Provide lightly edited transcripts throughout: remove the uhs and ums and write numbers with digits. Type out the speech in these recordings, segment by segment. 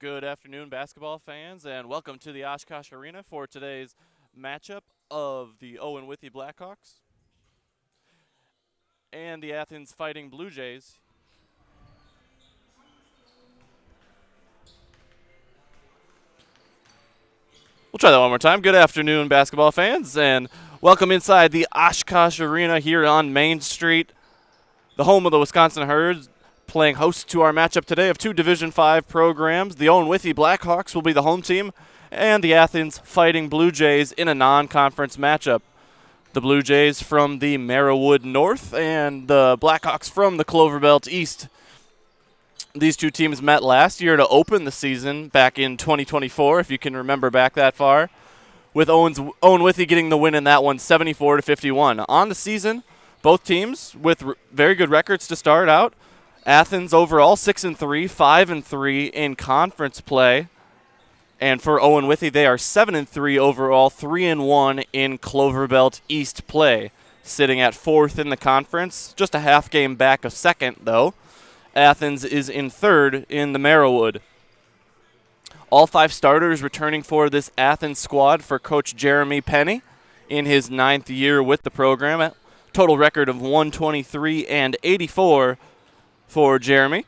Good afternoon, basketball fans, and welcome to the Oshkosh Arena for today's matchup of the Owen-Withee Blackhawks and the Athens Fighting Blue Jays. We'll try that one more time. Good afternoon, basketball fans, and welcome inside the Oshkosh Arena here on Main Street, the home of the Wisconsin Herds, playing host to our matchup today of two Division V programs. The Owen-Withee Blackhawks will be the home team, and the Athens Fighting Blue Jays in a non-conference matchup. The Blue Jays from the Merriwood North and the Blackhawks from the Clover Belt East. These two teams met last year to open the season back in 2024, if you can remember back that far, with Owen-Withee getting the win in that one 74-51. On the season, both teams with very good records to start out. Athens overall 6-3, 5-3 in conference play. And for Owen-Withee, they are 7-3 overall, 3-1 in Clover Belt East play, sitting at fourth in the conference, just a half game back of second, though. Athens is in third in the Merriwood. All five starters returning for this Athens squad for Coach Jeremy Penny in his 9th year with the program. A total record of 123-84 for Jeremy.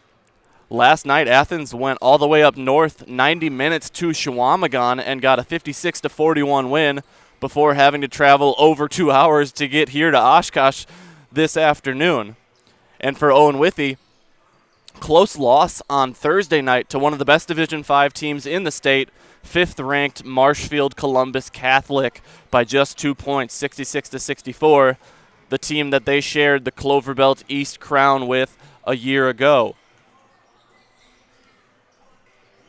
Last night, Athens went all the way up north 90 minutes to Chequamegon and got a 56-41 win before having to travel over 2 hours to get here to Oshkosh this afternoon. And for Owen-Withee, close loss on Thursday night to one of the best Division V teams in the state, 5th-ranked Marshfield Columbus Catholic by just 2 points, 66-64, the team that they shared the Clover Belt East crown with a year ago.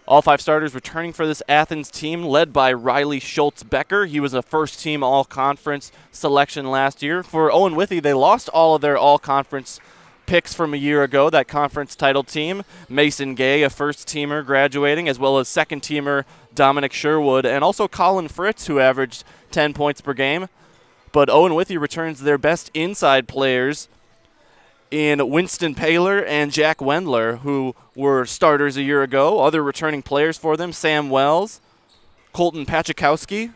All five starters returning for this Athens team, led by Riley Schultz-Becker. He was a first-team all-conference selection last year. For Owen-Withee, they lost all of their all-conference picks from a year ago, that conference title team. Mason Gay, a first-teamer graduating, as well as second-teamer Dominic Sherwood, and also Colin Fritz, who averaged 10 points per game. But Owen-Withee returns their best inside players in Winston Paler and Jack Wendler, who were starters a year ago. Other returning players for them, Sam Wells, Colton Pachikowski,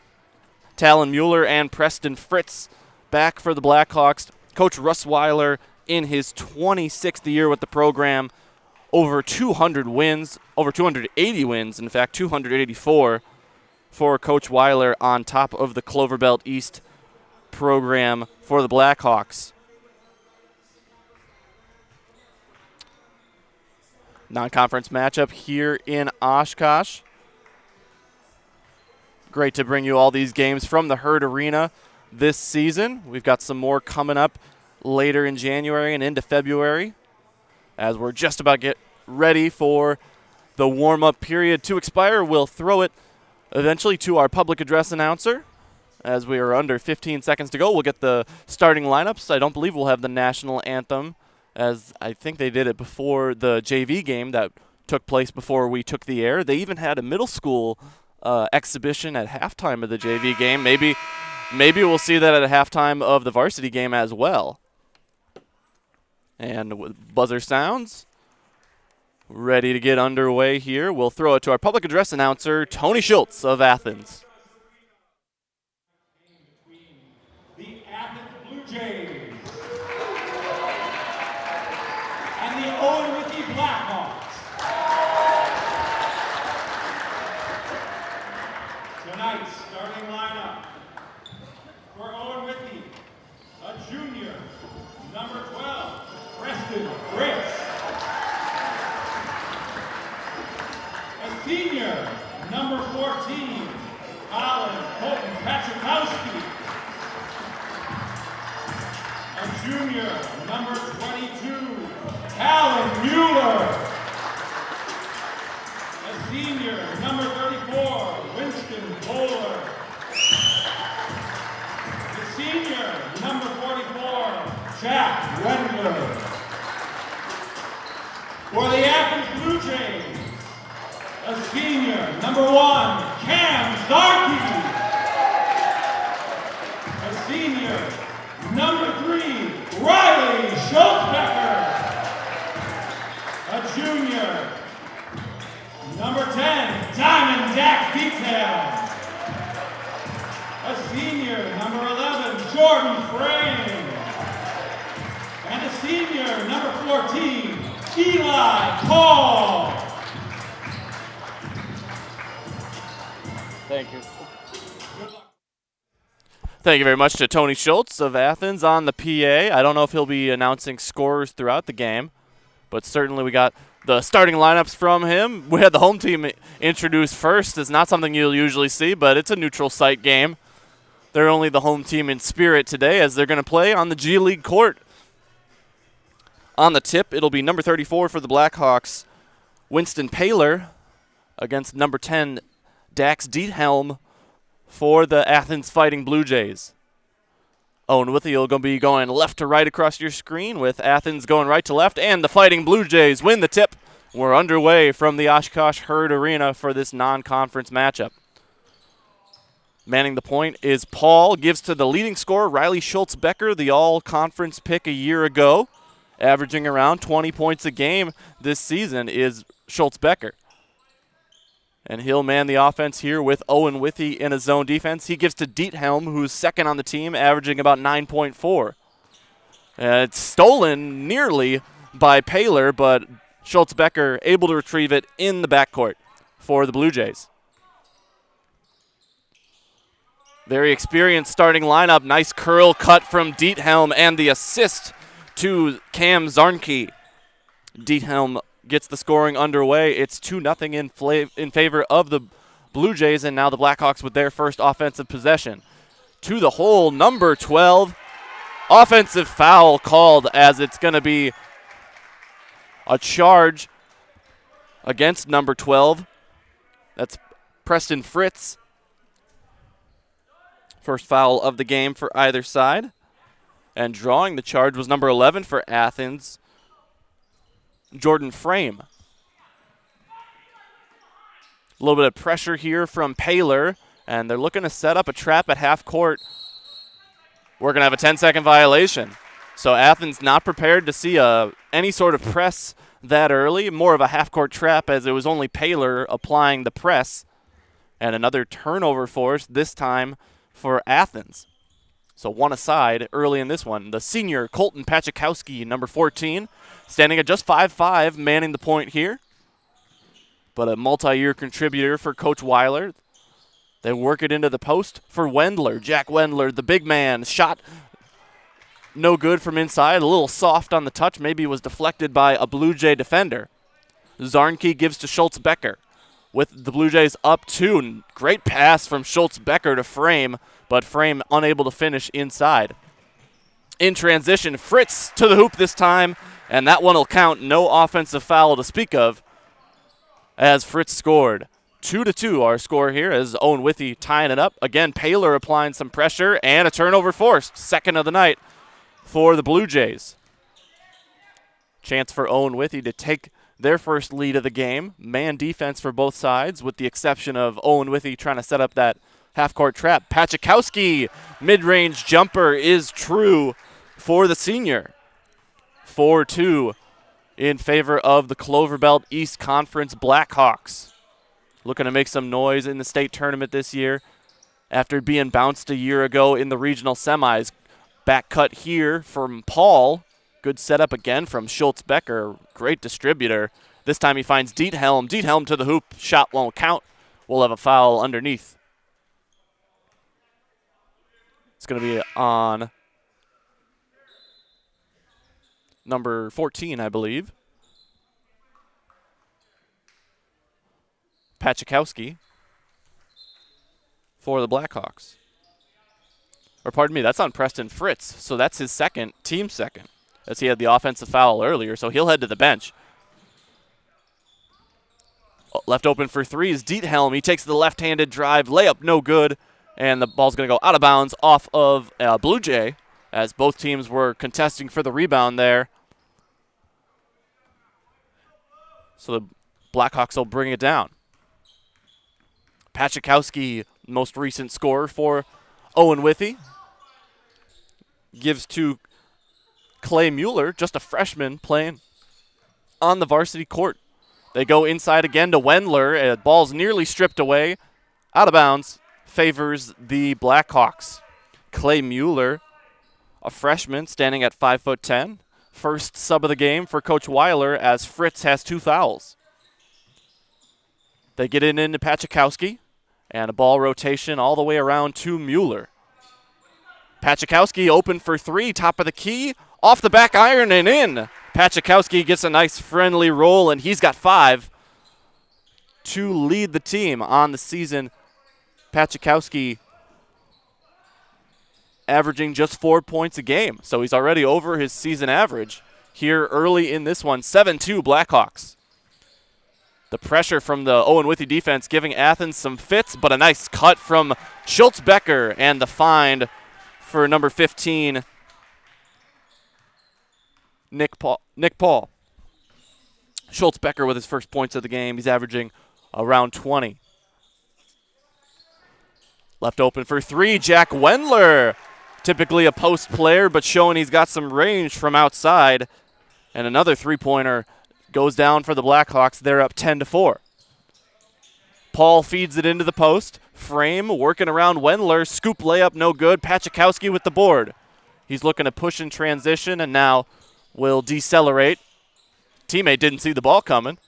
Talon Mueller, and Preston Fritz back for the Blackhawks. Coach Russ Weiler in his 26th year with the program, over 200 wins, over 280 wins, in fact, 284 for Coach Weiler on top of the Clover Belt East program for the Blackhawks. Non-conference matchup here in Oshkosh. Great to bring you all these games from the Herd Arena this season. We've got some more coming up later in January and into February as we're just about get ready for the warm-up period to expire. We'll throw it eventually to our public address announcer as we are under 15 seconds to go. We'll get the starting lineups. I don't believe we'll have the national anthem, as I think they did it before the JV game that took place before we took the air. They even had a middle school exhibition at halftime of the JV game. Maybe we'll see that at a halftime of the varsity game as well. And with buzzer sounds, ready to get underway here. We'll throw it to our public address announcer, Tony Schultz of Athens. The Athens Blue Jays and the Owen-Withee Blackhawks. Tonight's starting lineup for Owen-Withee, a junior, number 12, Preston Fritz. A senior, number 14, Colin Pachikowski. A junior, number 22, Talon Mueller. A senior, number 34, Winston Paler. The senior, number 44, Jack Wendler. For the Athens Blue Jays, a senior, number 1, Cam Zarkey. A senior, number 3, Riley Schultz-Becker. A junior, number 10, Detail. A senior, number 11, Jordan Frame. And a senior, number 14, Eli Paul. Thank you. Thank you very much to Tony Schultz of Athens on the PA. I don't know if he'll be announcing scores throughout the game, but certainly we got the starting lineups from him. We had the home team introduced first. It's not something you'll usually see, but it's a neutral site game. They're only the home team in spirit today as they're going to play on the G League court. On the tip, it'll be number 34 for the Blackhawks, Winston Paler, against number 10, Dax Diethelm, for the Athens Fighting Blue Jays. Owen-Withee will be going left to right across your screen with Athens going right to left, and the Fighting Blue Jays win the tip. We're underway from the Oshkosh Herd Arena for this non-conference matchup. Manning the point is Paul, gives to the leading scorer, Riley Schultz-Becker, the all-conference pick a year ago, averaging around 20 points a game this season is Schultz-Becker. And he'll man the offense here with Owen-Withee in a zone defense. He gives to Diethelm, who's second on the team, averaging about 9.4. It's stolen nearly by Paler, but Schultz-Becker able to retrieve it in the backcourt for the Blue Jays. Very experienced starting lineup. Nice curl cut from Diethelm and the assist to Cam Zarnke. Diethelm gets the scoring underway. It's 2-0 in favor of the Blue Jays, and now the Blackhawks with their first offensive possession. To the hole, number 12. Offensive foul called as it's going to be a charge against number 12. That's Preston Fritz. First foul of the game for either side. And drawing the charge was number 11 for Athens, Jordan Frame. A little bit of pressure here from Paler, and they're looking to set up a trap at half court. We're going to have a 10-second violation. So Athens not prepared to see any sort of press that early, more of a half-court trap as it was only Paler applying the press. And another turnover force, this time for Athens. So one aside early in this one. The senior, Colton Pachikowski, number 14, standing at just 5'5", manning the point here. But a multi-year contributor for Coach Weiler. They work it into the post for Wendler. Jack Wendler, the big man, shot no good from inside. A little soft on the touch. Maybe it was deflected by a Blue Jay defender. Zarnke gives to Schultz-Becker with the Blue Jays up 2. Great pass from Schultz-Becker to Frame, but Frame unable to finish inside. In transition, Fritz to the hoop this time, and that one will count. No offensive foul to speak of as Fritz scored. 2-2 our score here as Owen-Withee tying it up. Again, Paler applying some pressure and a turnover forced. Second of the night for the Blue Jays. Chance for Owen-Withee to take their first lead of the game. Man defense for both sides with the exception of Owen-Withee trying to set up that half-court trap. Pachikowski, mid-range jumper is true for the senior. 4-2 in favor of the Clover Belt East Conference Blackhawks. Looking to make some noise in the state tournament this year after being bounced a year ago in the regional semis. Back cut here from Paul. Good setup again from Schultz-Becker. Great distributor. This time he finds Diethelm. Diethelm to the hoop. Shot won't count. We'll have a foul underneath. It's going to be on number 14, I believe. Pachikowski for the Blackhawks. Or pardon me, that's on Preston Fritz. So that's his second, team second, as he had the offensive foul earlier. So he'll head to the bench. Left open for three is Diethelm. He takes the left-handed drive, layup no good, and the ball's going to go out of bounds off of Blue Jay as both teams were contesting for the rebound there. So the Blackhawks will bring it down. Pachikowski, most recent scorer for Owen-Withee, gives to Clay Mueller, just a freshman playing on the varsity court. They go inside again to Wendler. Ball's nearly stripped away. Out of bounds, favors the Blackhawks. Clay Mueller, a freshman standing at 5'10", first sub of the game for Coach Weiler as Fritz has 2 fouls. They get it into Pachikowski, and a ball rotation all the way around to Mueller. Pachikowski open for 3, top of the key, off the back iron and in. Pachikowski gets a nice friendly roll, and he's got 5 to lead the team on the season. Pachikowski averaging just 4 points a game, so he's already over his season average here early in this one. 7-2 Blackhawks. The pressure from the Owen-Withee defense giving Athens some fits, but a nice cut from Schultz-Becker, and the find for number 15, Nick Paul. Schultz-Becker with his first points of the game. He's averaging around 20. Left open for 3, Jack Wendler. Typically a post player, but showing he's got some range from outside. And another three-pointer goes down for the Blackhawks. They're up 10-4. Paul feeds it into the post. Frame working around Wendler. Scoop layup, no good. Pachikowski with the board. He's looking to push in transition and now will decelerate. Teammate didn't see the ball coming.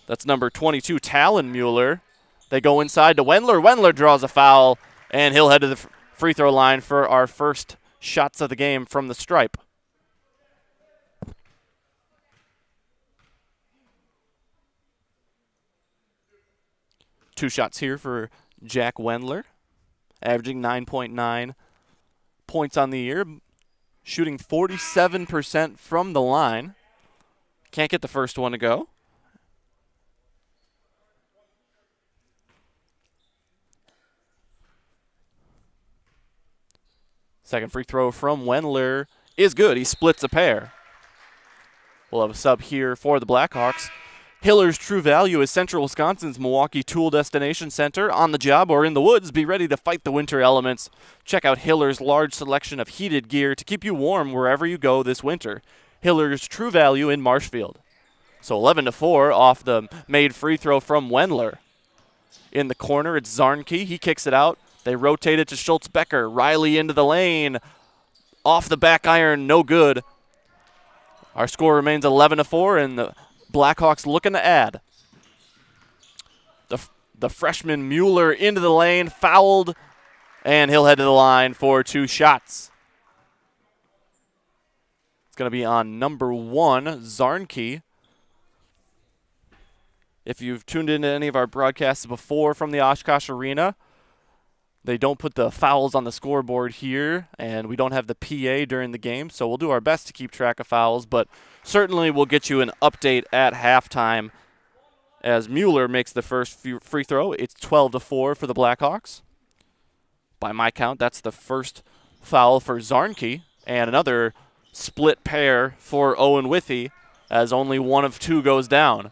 That's number 22, Talon Mueller. They go inside to Wendler. Wendler draws a foul, and he'll head to the free throw line for our first shots of the game from the stripe. Two shots here for Jack Wendler, averaging 9.9 points on the year, shooting 47% from the line. Can't get the first one to go. Second free throw from Wendler is good. He splits a pair. We'll have a sub here for the Blackhawks. Hiller's True Value is Central Wisconsin's Milwaukee Tool Destination Center. On the job or in the woods, be ready to fight the winter elements. Check out Hiller's large selection of heated gear to keep you warm wherever you go this winter. Hiller's True Value in Marshfield. So 11-4 off the made free throw from Wendler. In the corner, it's Zarnke. He kicks it out. They rotate it to Schultz-Becker. Riley into the lane. Off the back iron, no good. Our score remains 11-4, and the Blackhawks looking to add. The freshman Mueller into the lane, fouled, and he'll head to the line for 2 shots. It's going to be on number 1, Zarnke. If you've tuned into any of our broadcasts before from the Oshkosh Arena, they don't put the fouls on the scoreboard here, and we don't have the PA during the game, so we'll do our best to keep track of fouls, but certainly we'll get you an update at halftime as Mueller makes the first free throw. It's 12-4 for the Blackhawks. By my count, that's the first foul for Zarnke, and another split pair for Owen-Withee as only one of 2 goes down.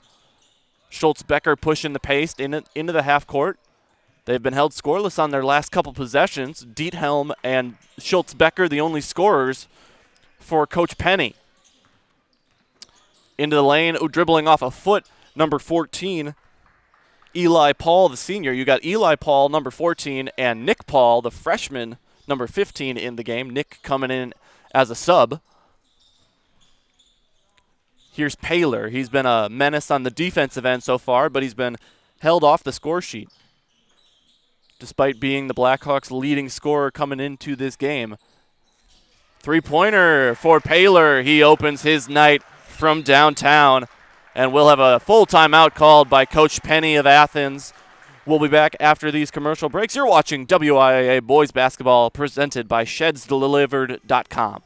Schultz-Becker pushing the pace into the half court. They've been held scoreless on their last couple possessions. Diethelm and Schultz-Becker, the only scorers for Coach Penny. Into the lane, dribbling off a foot, number 14, Eli Paul, the senior. You got Eli Paul, number 14, and Nick Paul, the freshman, number 15 in the game. Nick coming in as a sub. Here's Paler. He's been a menace on the defensive end so far, but he's been held off the score sheet, despite being the Blackhawks' leading scorer coming into this game. Three-pointer for Paler. He opens his night from downtown, and we'll have a full timeout called by Coach Penny of Athens. We'll be back after these commercial breaks. You're watching WIAA Boys Basketball presented by ShedsDelivered.com.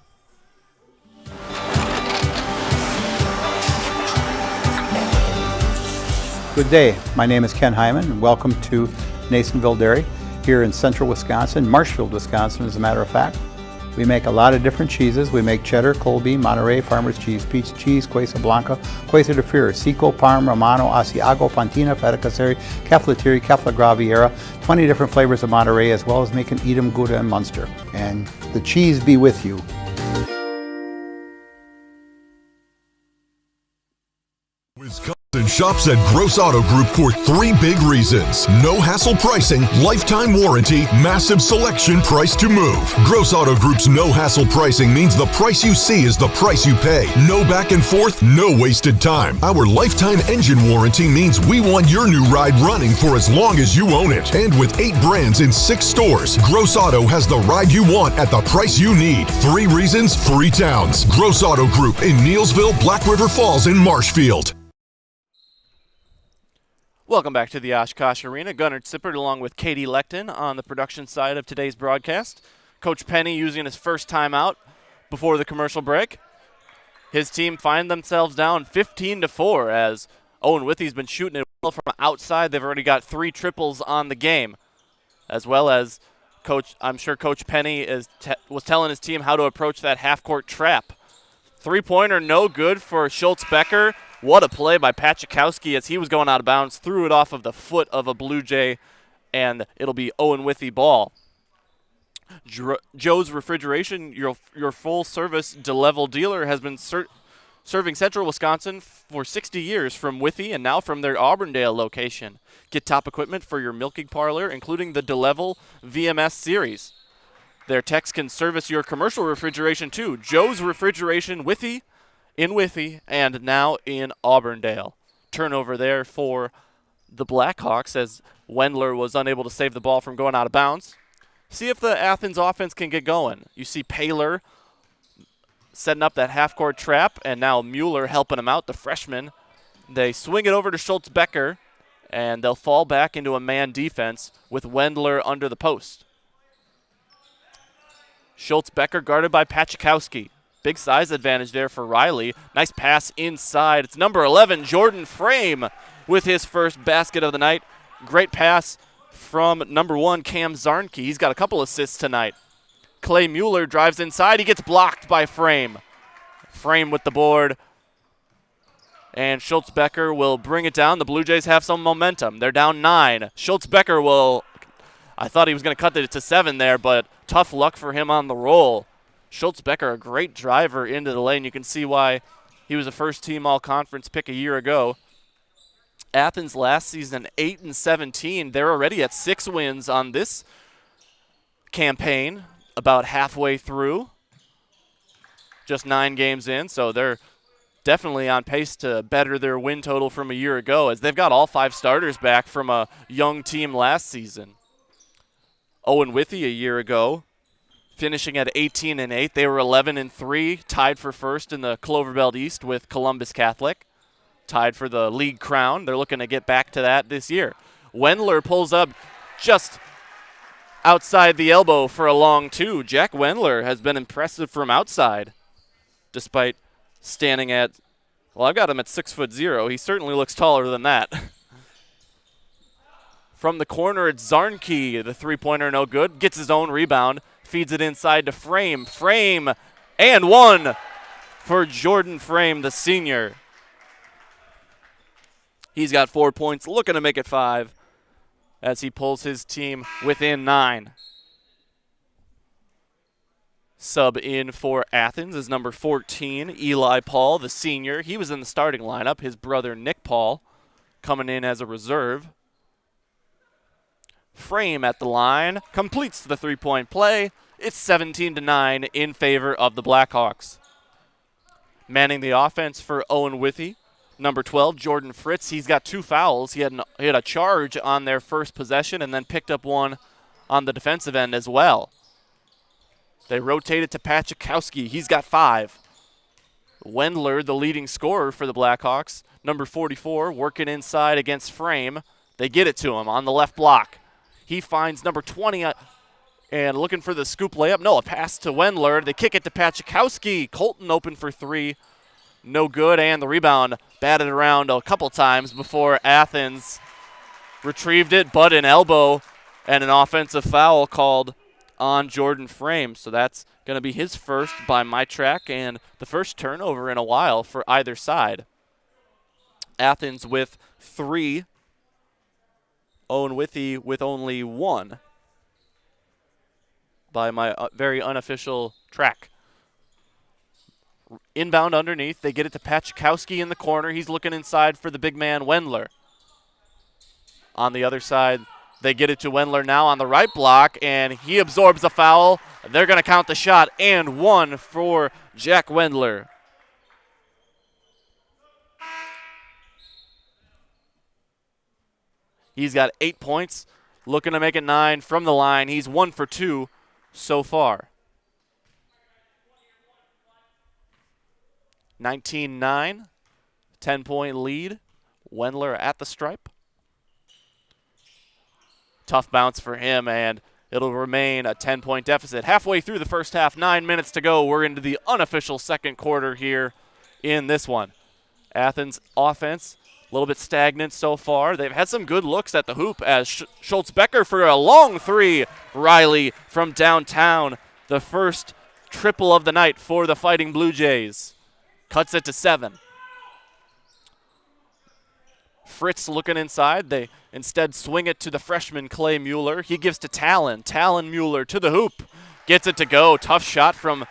Good day. My name is Ken Hyman, and welcome to Nasonville Dairy here in central Wisconsin, Marshfield, Wisconsin, as a matter of fact. We make a lot of different cheeses. We make cheddar, Colby, Monterey, Farmer's Cheese, Peach Cheese, Quesa Blanca, Quesa de Fir, Seco, Parm, Romano, Asiago, Fontina, Feta Caseri, Caflatiri, Cafla Graviera, 20 different flavors of Monterey, as well as making Edam, Gouda, and Munster. And the cheese be with you. Wisconsin shops at Gross Auto Group for 3 big reasons. No hassle pricing, lifetime warranty, massive selection, price to move. Gross Auto Group's no hassle pricing means the price you see is the price you pay. No back and forth, no wasted time. Our lifetime engine warranty means we want your new ride running for as long as you own it. And with 8 brands in 6 stores, Gross Auto has the ride you want at the price you need. 3 reasons, 3 towns. Gross Auto Group in Neelsville, Black River Falls, and Marshfield. Welcome back to the Oshkosh Arena. Gunnar Zippert along with Katie Lecton on the production side of today's broadcast. Coach Penny using his first timeout before the commercial break. His team find themselves down 15-4 as Owen-Withee's been shooting it well from outside. They've already got 3 triples on the game, as well as I'm sure Coach Penny was telling his team how to approach that half-court trap. 3-pointer no good for Schultz-Becker. What a play by Pachikowski as he was going out of bounds, threw it off of the foot of a Blue Jay, and it'll be Owen-Withee ball. Joe's Refrigeration, your full-service DeLevel dealer, has been serving Central Wisconsin for 60 years from Withee and now from their Auburndale location. Get top equipment for your milking parlor, including the DeLevel VMS series. Their techs can service your commercial refrigeration too. Joe's Refrigeration, Withee, in Withee, and now in Auburndale. Turnover there for the Blackhawks as Wendler was unable to save the ball from going out of bounds. See if the Athens offense can get going. You see Paylor setting up that half-court trap, and now Mueller helping him out, the freshman. They swing it over to Schultz-Becker, and they'll fall back into a man defense with Wendler under the post. Schultz-Becker guarded by Pachikowski. Big size advantage there for Riley. Nice pass inside. It's number 11, Jordan Frame, with his first basket of the night. Great pass from number 1, Cam Zarnke. He's got a couple assists tonight. Clay Mueller drives inside. He gets blocked by Frame. Frame with the board. And Schultz-Becker will bring it down. The Blue Jays have some momentum. They're down 9. Schultz-Becker I thought he was going to cut it to 7 there, but tough luck for him on the roll. Schultz-Becker, a great driver into the lane. You can see why he was a first-team all-conference pick a year ago. Athens last season, 8-17. They're already at 6 wins on this campaign, about halfway through. Just 9 games in, so they're definitely on pace to better their win total from a year ago, as they've got all 5 starters back from a young team last season. Owen-Withee a year ago, finishing at 18-8. They were 11-3, tied for first in the Clover Belt East with Columbus Catholic. Tied for the league crown. They're looking to get back to that this year. Wendler pulls up just outside the elbow for a long 2. Jack Wendler has been impressive from outside, despite standing at, well, I've got him at 6'0". He certainly looks taller than that. From the corner, it's Zarnke. The 3-pointer no good. Gets his own rebound. Feeds it inside to Frame. Frame, and 1 for Jordan Frame, the senior. He's got 4 points, looking to make it 5 as he pulls his team within 9. Sub in for Athens is number 14, Eli Paul, the senior. He was in the starting lineup. His brother, Nick Paul, coming in as a reserve. Frame at the line, completes the 3-point play. It's 17-9 in favor of the Blackhawks. Manning the offense for Owen-Withee, number 12, Jordan Fritz. He's got 2 fouls. He had a charge on their first possession and then picked up one on the defensive end as well. They rotated to Pachikowski. He's got 5. Wendler, the leading scorer for the Blackhawks, number 44, working inside against Frame. They get it to him on the left block. He finds number 20 and looking for the scoop layup. No, a pass to Wendler. They kick it to Pachikowski. Colton open for 3. No good, and the rebound batted around a couple times before Athens retrieved it, but an elbow and an offensive foul called on Jordan Frame. So that's going to be his first by my track and the first turnover in a while for either side. Athens with 3. Owen-Withee with only 1 by my very unofficial track. Inbound underneath. They get it to Pachkowski in the corner. He's looking inside for the big man, Wendler. On the other side, they get it to Wendler now on the right block, and he absorbs a foul. They're going to count the shot, and one for Jack Wendler. He's got 8 points, looking to make it 9 from the line. He's 1 for 2 so far. 19-9, 10-point lead. Wendler at the stripe. Tough bounce for him, and it'll remain a 10-point deficit. Halfway through the first half, 9 minutes to go. We're into the unofficial second quarter here in this one. Athens offense, a little bit stagnant so far. They've had some good looks at the hoop as Schultz-Becker for a long three. Riley from downtown, the first triple of the night for the Fighting Blue Jays. Cuts it to 7. Fritz looking inside. They instead swing it to the freshman Clay Mueller. He gives to Talon. Talon Mueller to the hoop. Gets it to go. Tough shot from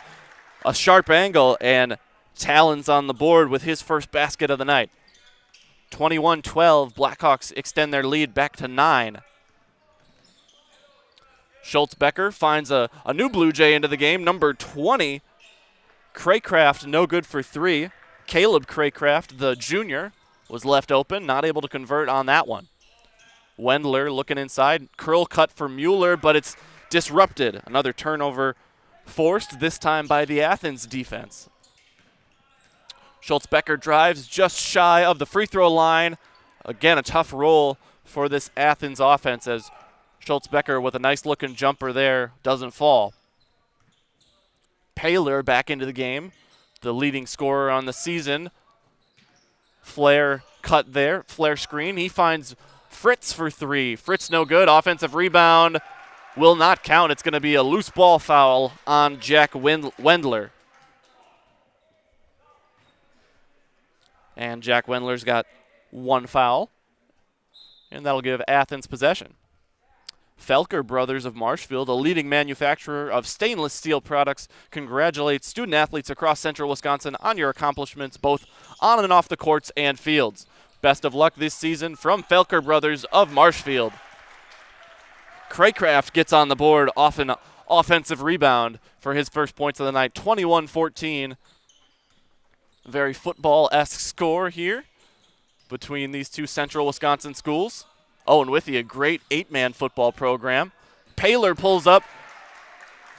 a sharp angle, and Talon's on the board with his first basket of the night. 21-12. Blackhawks extend their lead back to 9. Schultz-Becker finds a new Blue Jay into the game, number 20. Craycraft no good for 3. Caleb Craycraft, the junior, was left open, not able to convert on that one. Wendler looking inside. Curl cut for Mueller, but it's disrupted. Another turnover forced, this time by the Athens defense. Schultz-Becker drives just shy of the free throw line. Again, a tough roll for this Athens offense as Schultz-Becker with a nice looking jumper there doesn't fall. Paler back into the game, the leading scorer on the season. Flare cut there, flare screen. He finds Fritz for 3. Fritz no good. Offensive rebound will not count. It's going to be a loose ball foul on Jack Wendler. And Jack Wendler's got 1 foul, and that'll give Athens possession. Felker Brothers of Marshfield, a leading manufacturer of stainless steel products, congratulates student athletes across central Wisconsin on your accomplishments both on and off the courts and fields. Best of luck this season from Felker Brothers of Marshfield. Craycraft gets on the board off an offensive rebound for his first points of the night, 21-14. Very football-esque score here between these two central Wisconsin schools. Owen-Withee, a great 8-man football program. Paler pulls up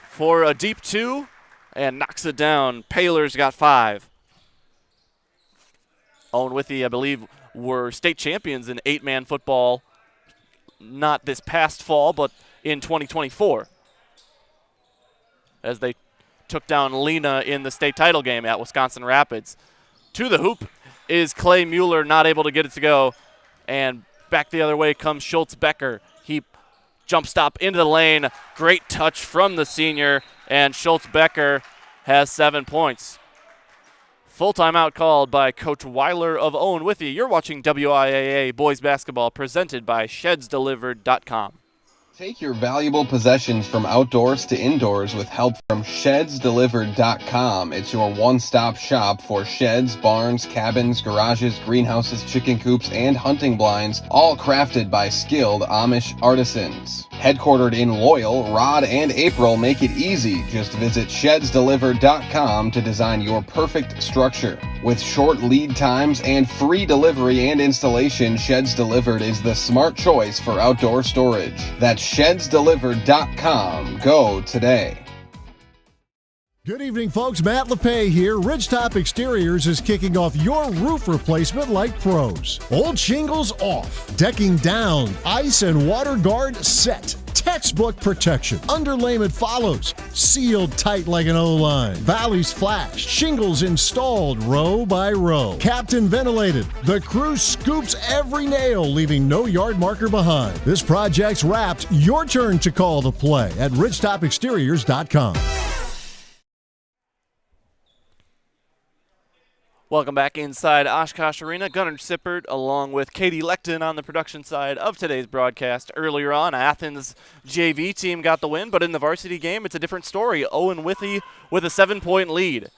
for a deep 2 and knocks it down. Paler's got 5. Owen-Withee, I believe, were state champions in 8-man football, not this past fall, but in 2024, as they took down Lena in the state title game at Wisconsin Rapids. To the hoop is Clay Mueller, not able to get it to go, and back the other way comes Schultz-Becker. He jump stop into the lane. Great touch from the senior, and Schultz-Becker has 7 points. Full timeout called by Coach Weiler of Owen-Withee. You're watching WIAA Boys Basketball presented by ShedsDelivered.com. Take your valuable possessions from outdoors to indoors with help from ShedsDelivered.com. It's your one-stop shop for sheds, barns, cabins, garages, greenhouses, chicken coops, and hunting blinds, all crafted by skilled Amish artisans. Headquartered in Loyal, Rod and April make it easy. Just visit ShedsDelivered.com to design your perfect structure. With short lead times and free delivery and installation, Sheds Delivered is the smart choice for outdoor storage. That's ShedsDelivered.com. Go today. Good evening, folks. Matt LePay here. Ridgetop Exteriors is kicking off your roof replacement like pros. Old shingles off, decking down, ice and water guard set. Textbook protection. Underlayment follows. Sealed tight like an O-line. Valleys flashed. Shingles installed row by row. Captain ventilated. The crew scoops every nail, leaving no yard marker behind. This project's wrapped. Your turn to call the play at ridgetopexteriors.com. Welcome back inside Oshkosh Arena. Gunnar Sippert along with Katie Lecton on the production side of today's broadcast. Earlier on, Athens JV team got the win, but in the varsity game, it's a different story. Owen-Withee with a 7-point lead.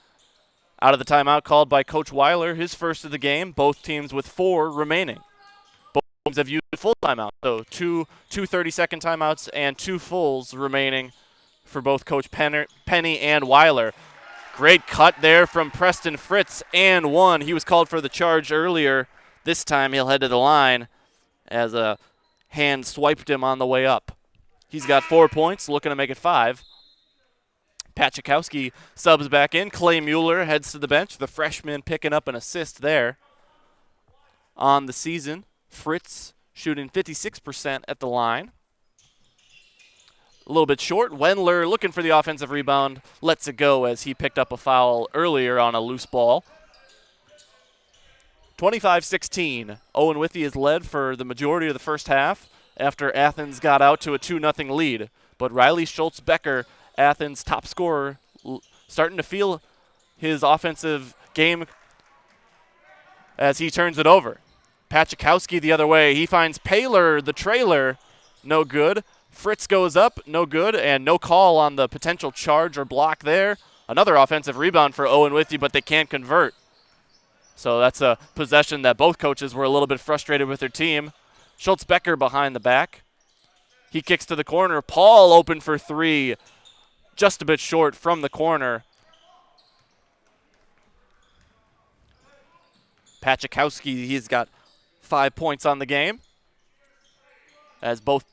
Out of the timeout called by Coach Weiler, his first of the game, both teams with 4 remaining. Both teams have used a full timeout, so two 30-second timeouts and 2 fulls remaining for both Coach Penny and Weiler. Great cut there from Preston Fritz, and 1. He was called for the charge earlier. This time he'll head to the line as a hand swiped him on the way up. He's got 4 points, looking to make it 5. Pachikowski subs back in. Clay Mueller heads to the bench. The freshman picking up an assist there on the season. Fritz shooting 56% at the line. A little bit short. Wendler looking for the offensive rebound. Lets it go as he picked up a foul earlier on a loose ball. 25-16. Owen-Withee is led for the majority of the first half after Athens got out to a 2-0 lead. But Riley Schultz-Becker, Athens' top scorer, starting to feel his offensive game as he turns it over. Pachikowski the other way. He finds Paler, the trailer, no good. Fritz goes up, no good, and no call on the potential charge or block there. Another offensive rebound for Owen-Withee, but they can't convert. So that's a possession that both coaches were a little bit frustrated with their team. Schultz-Becker behind the back. He kicks to the corner. Paul open for 3. Just a bit short from the corner. Pachikowski, he's got 5 points on the game, as both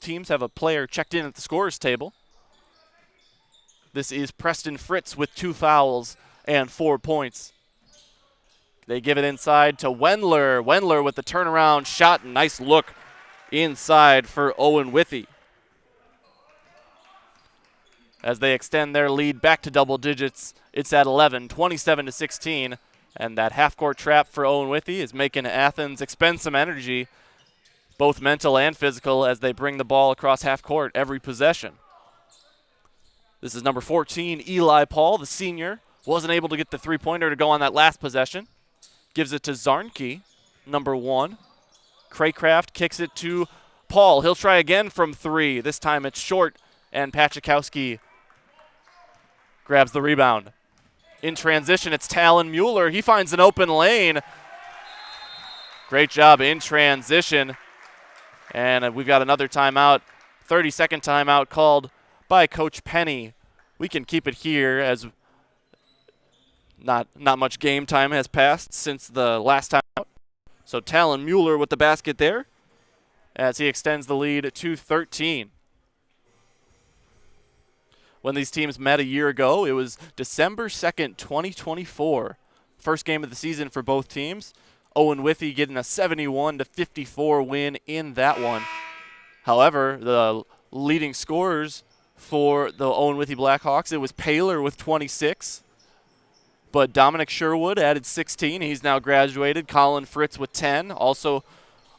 teams have a player checked in at the scorer's table. This is Preston Fritz with 2 fouls and 4 points. They give it inside to Wendler. Wendler with the turnaround shot. Nice look inside for Owen-Withee, as they extend their lead back to double digits. It's at 11, 27-16, and that half-court trap for Owen-Withee is making Athens expend some energy, both mental and physical, as they bring the ball across half-court every possession. This is number 14, Eli Paul, the senior. Wasn't able to get the three-pointer to go on that last possession. Gives it to Zarnke, number 1. Craycraft kicks it to Paul. He'll try again from 3. This time it's short, and Pachikowski grabs the rebound. In transition, it's Talon Mueller. He finds an open lane. Great job in transition. And we've got another timeout, 30-second timeout called by Coach Penny. We can keep it here as not much game time has passed since the last timeout. So Talon Mueller with the basket there as he extends the lead to 13. When these teams met a year ago, it was December 2nd, 2024. First game of the season for both teams. Owen-Withee getting a 71-54 win in that one. However, the leading scorers for the Owen-Withee Blackhawks, it was Paler with 26. But Dominic Sherwood added 16. He's now graduated. Colin Fritz with 10. Also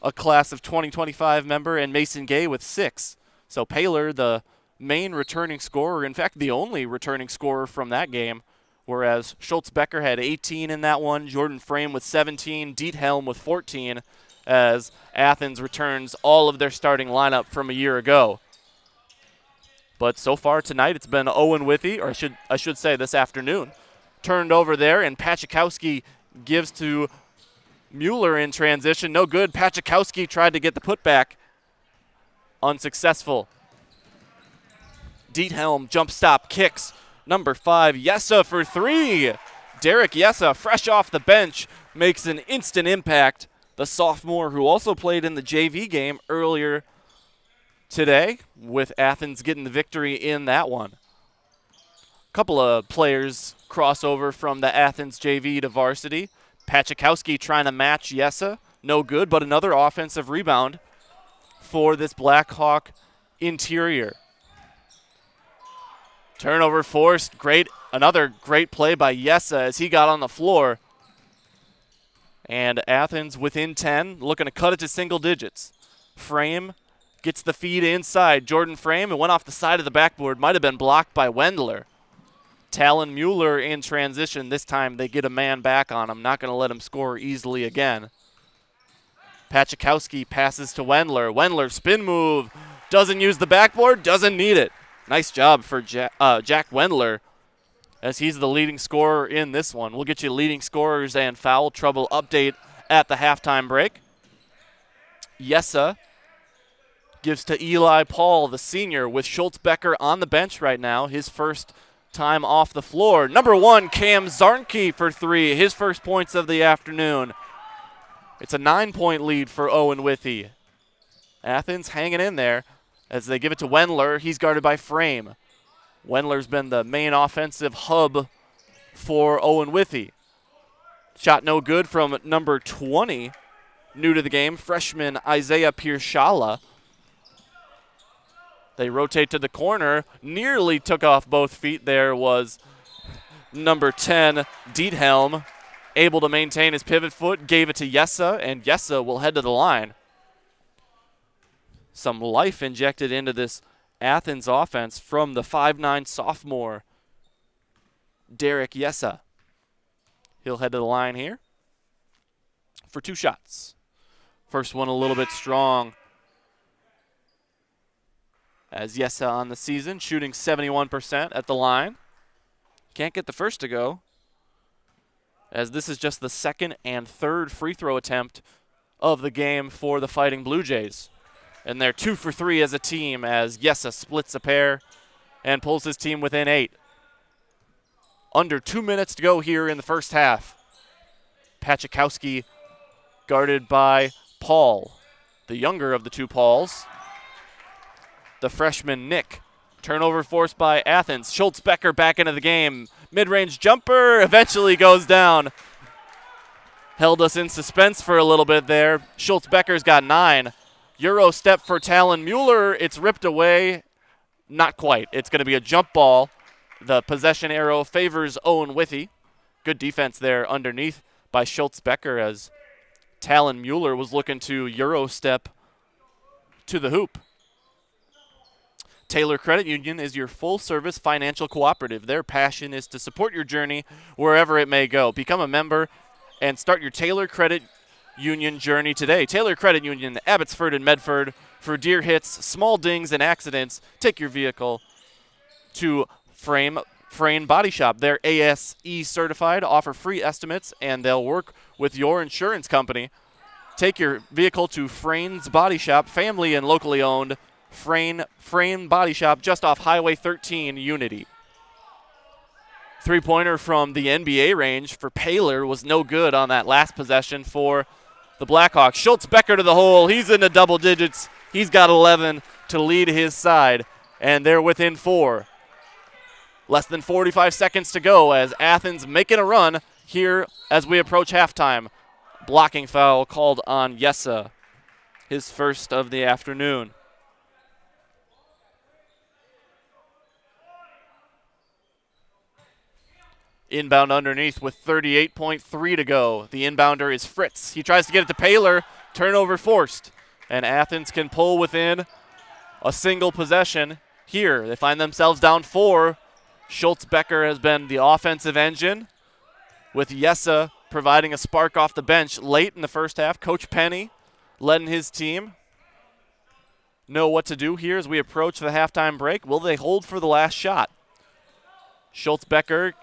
a class of 2025 member. And Mason Gay with 6. So Paler, the main returning scorer, in fact, the only returning scorer from that game, whereas Schultz-Becker had 18 in that one. Jordan Frame with 17. Diethelm with 14, as Athens returns all of their starting lineup from a year ago. But so far tonight, it's been Owen-Withee, or I should say this afternoon. Turned over there, and Pachikowski gives to Mueller in transition. No good. Pachikowski tried to get the putback. Unsuccessful. Diethelm jump stop kicks. Number 5, Yessa for 3. Derek Yessa, fresh off the bench, makes an instant impact. The sophomore who also played in the JV game earlier today, with Athens getting the victory in that one. Couple of players crossover from the Athens JV to varsity. Pachikowski trying to match Yessa. No good, but another offensive rebound for this Blackhawk interior. Turnover forced. Another great play by Yessa as he got on the floor. And Athens within 10, looking to cut it to single digits. Frame gets the feed inside. Jordan Frame, it went off the side of the backboard. Might have been blocked by Wendler. Talon Mueller in transition. This time they get a man back on him. Not going to let him score easily again. Pachikowski passes to Wendler. Wendler spin move. Doesn't use the backboard. Doesn't need it. Nice job for Jack Wendler as he's the leading scorer in this one. We'll get you leading scorers and foul trouble update at the halftime break. Yessa gives to Eli Paul, the senior, with Schultz-Becker on the bench right now, his first time off the floor. Number 1, Cam Zarnke for 3, his first points of the afternoon. It's a 9-point lead for Owen-Withee. Athens hanging in there as they give it to Wendler. He's guarded by Frame. Wendler's been the main offensive hub for Owen-Withee. Shot no good from number 20, new to the game, freshman Isaiah Piershala. They rotate to the corner, nearly took off both feet. There was number 10, Diethelm, able to maintain his pivot foot, gave it to Yessa, and Yessa will head to the line. Some life injected into this Athens offense from the 5'9" sophomore, Derek Yessa. He'll head to the line here for 2 shots. First one a little bit strong, as Yessa on the season, shooting 71% at the line. Can't get the first to go, as this is just the second and third free throw attempt of the game for the Fighting Blue Jays. And they're 2 for 3 as a team, as Yessa splits a pair and pulls his team within 8. Under 2 minutes to go here in the first half. Pachikowski guarded by Paul, the younger of the 2 Pauls. The freshman Nick. Turnover forced by Athens. Schultz-Becker back into the game. Mid-range jumper eventually goes down. Held us in suspense for a little bit there. Schultz-Becker's got 9. Euro step for Talon Mueller. It's ripped away. Not quite. It's going to be a jump ball. The possession arrow favors Owen-Withee. Good defense there underneath by Schultz-Becker, as Talon Mueller was looking to Euro step to the hoop. Taylor Credit Union is your full-service financial cooperative. Their passion is to support your journey wherever it may go. Become a member and start your Taylor Credit Union journey today. Taylor Credit Union, Abbotsford and Medford. For deer hits, small dings, and accidents, take your vehicle to Frame Body Shop. They're ASE certified, offer free estimates, and they'll work with your insurance company. Take your vehicle to Frane's Body Shop, family and locally owned. Frame Body Shop, just off Highway 13, Unity. Three-pointer from the NBA range for Paler was no good on that last possession for the Blackhawks. Schultz-Becker to the hole. He's in the double digits. He's got 11 to lead his side, and they're within 4. Less than 45 seconds to go as Athens making a run here as we approach halftime. Blocking foul called on Yessa, his first of the afternoon. Inbound underneath with 38.3 to go. The inbounder is Fritz. He tries to get it to Paler. Turnover forced. And Athens can pull within a single possession here. They find themselves down 4. Schultz-Becker has been the offensive engine, with Yessa providing a spark off the bench late in the first half. Coach Penny letting his team know what to do here as we approach the halftime break. Will they hold for the last shot? Schultz-Becker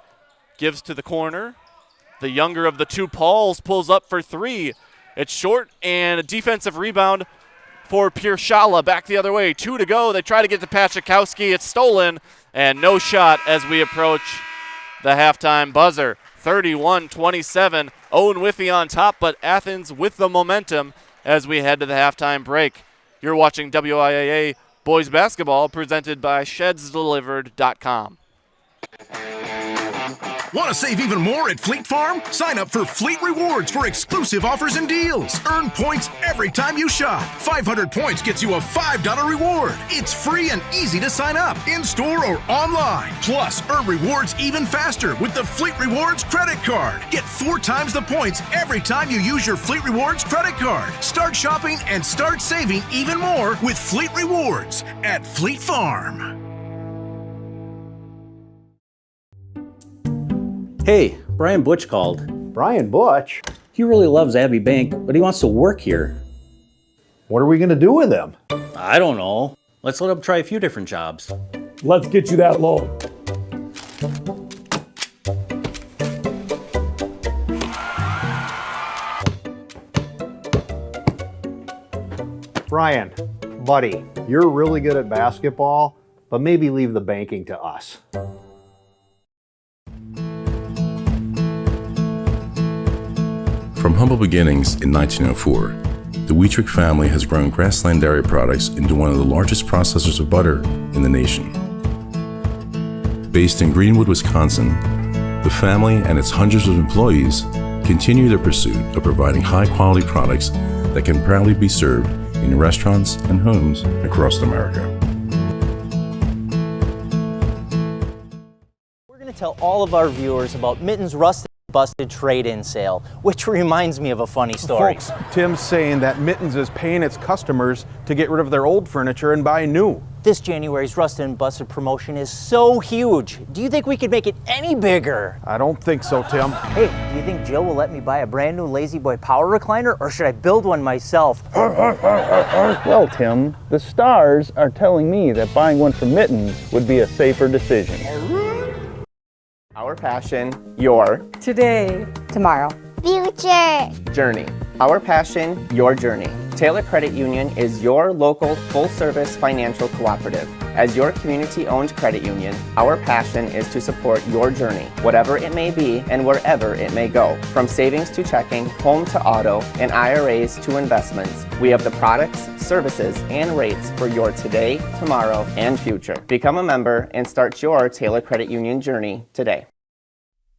gives to the corner. The younger of the 2 Pauls pulls up for 3. It's short, and a defensive rebound for Piershala back the other way. 2 to go. They try to get to Pachikowski. It's stolen, and no shot as we approach the halftime buzzer. 31-27. Owen-Withee on top, but Athens with the momentum as we head to the halftime break. You're watching WIAA Boys Basketball, presented by ShedsDelivered.com. Want to save even more at Fleet Farm? Sign up for Fleet Rewards for exclusive offers and deals. Earn points every time you shop. 500 points gets you a $5 reward. It's free and easy to sign up, in-store or online. Plus, earn rewards even faster with the Fleet Rewards credit card. Get 4 times the points every time you use your Fleet Rewards credit card. Start shopping and start saving even more with Fleet Rewards at Fleet Farm. Hey, Brian Butch called. Brian Butch? He really loves Abbey Bank, but he wants to work here. What are we going to do with him? I don't know. Let's let him try a few different jobs. Let's get you that loan. Brian, buddy, you're really good at basketball, but maybe leave the banking to us. From humble beginnings in 1904, the Wheatrick family has grown Grassland Dairy Products into one of the largest processors of butter in the nation. Based in Greenwood, Wisconsin, the family and its hundreds of employees continue their pursuit of providing high-quality products that can proudly be served in restaurants and homes across America. We're going to tell all of our viewers about Mitten's Rusted Busted trade-in sale, which reminds me of a funny story. Folks, Tim's saying that Mittens is paying its customers to get rid of their old furniture and buy new. This January's Rusted and Busted promotion is so huge. Do you think we could make it any bigger? I don't think so, Tim. Hey, do you think Jill will let me buy a brand new Lazy Boy power recliner, or should I build one myself? Well, Tim, the stars are telling me that buying one from Mittens would be a safer decision. Our passion, your today, tomorrow, future journey. Our passion, your journey. Taylor Credit Union is your local full-service financial cooperative. As your community-owned credit union, our passion is to support your journey, whatever it may be and wherever it may go. From savings to checking, home to auto, and IRAs to investments, we have the products, services, and rates for your today, tomorrow, and future. Become a member and start your Taylor Credit Union journey today.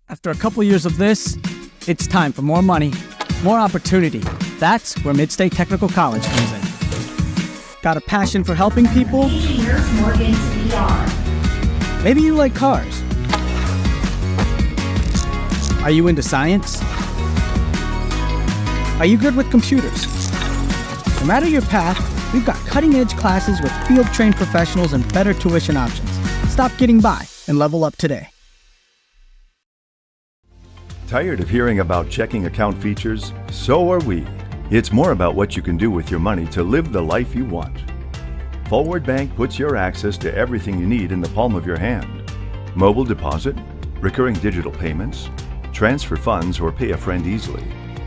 After a couple years of this, it's time for more money, more opportunity. That's where Midstate Technical College comes in. Got a passion for helping people? Maybe you like cars. Are you into science? Are you good with computers? No matter your path, we've got cutting-edge classes with field-trained professionals and better tuition options. Stop getting by and level up today. Tired of hearing about checking account features? So are we. It's more about what you can do with your money to live the life you want. Forward Bank puts your access to everything you need in the palm of your hand. Mobile deposit, recurring digital payments, transfer funds, or pay a friend easily.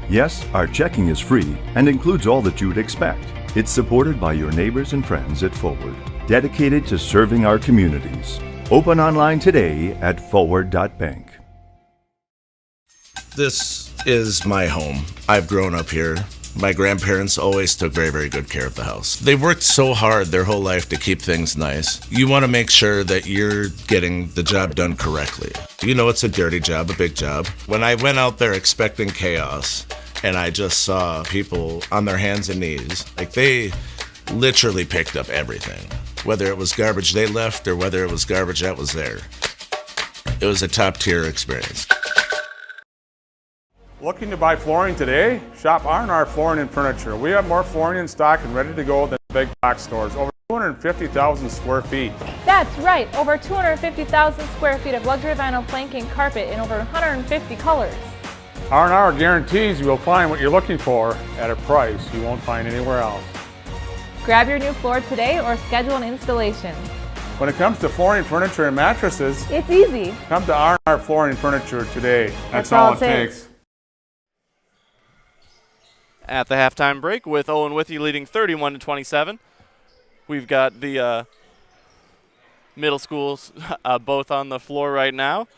Yes, our checking is free and includes all that you'd expect. It's supported by your neighbors and friends at Forward, dedicated to serving our communities. Open online today at forward.bank. This is my home. I've grown up here. My grandparents always took very, very good care of the house. They've worked so hard their whole life to keep things nice. You want to make sure that you're getting the job done correctly. You know it's a dirty job, a big job. When I went out there expecting chaos, and I just saw people on their hands and knees, like they literally picked up everything. Whether it was garbage they left or whether it was garbage that was there. It was a top-tier experience. Looking to buy flooring today? Shop R&R Flooring and Furniture. We have more flooring in stock and ready to go than big box stores. Over 250,000 square feet. That's right, over 250,000 square feet of luxury vinyl planking carpet in over 150 colors. R&R guarantees you will find what you're looking for at a price you won't find anywhere else. Grab your new floor today or schedule an installation. When it comes to flooring, furniture, and mattresses, it's easy. Come to R&R Flooring and Furniture today. That's all it takes. At the halftime break with Owen-Withee leading 31-27. We've got the middle schools both on the floor right now.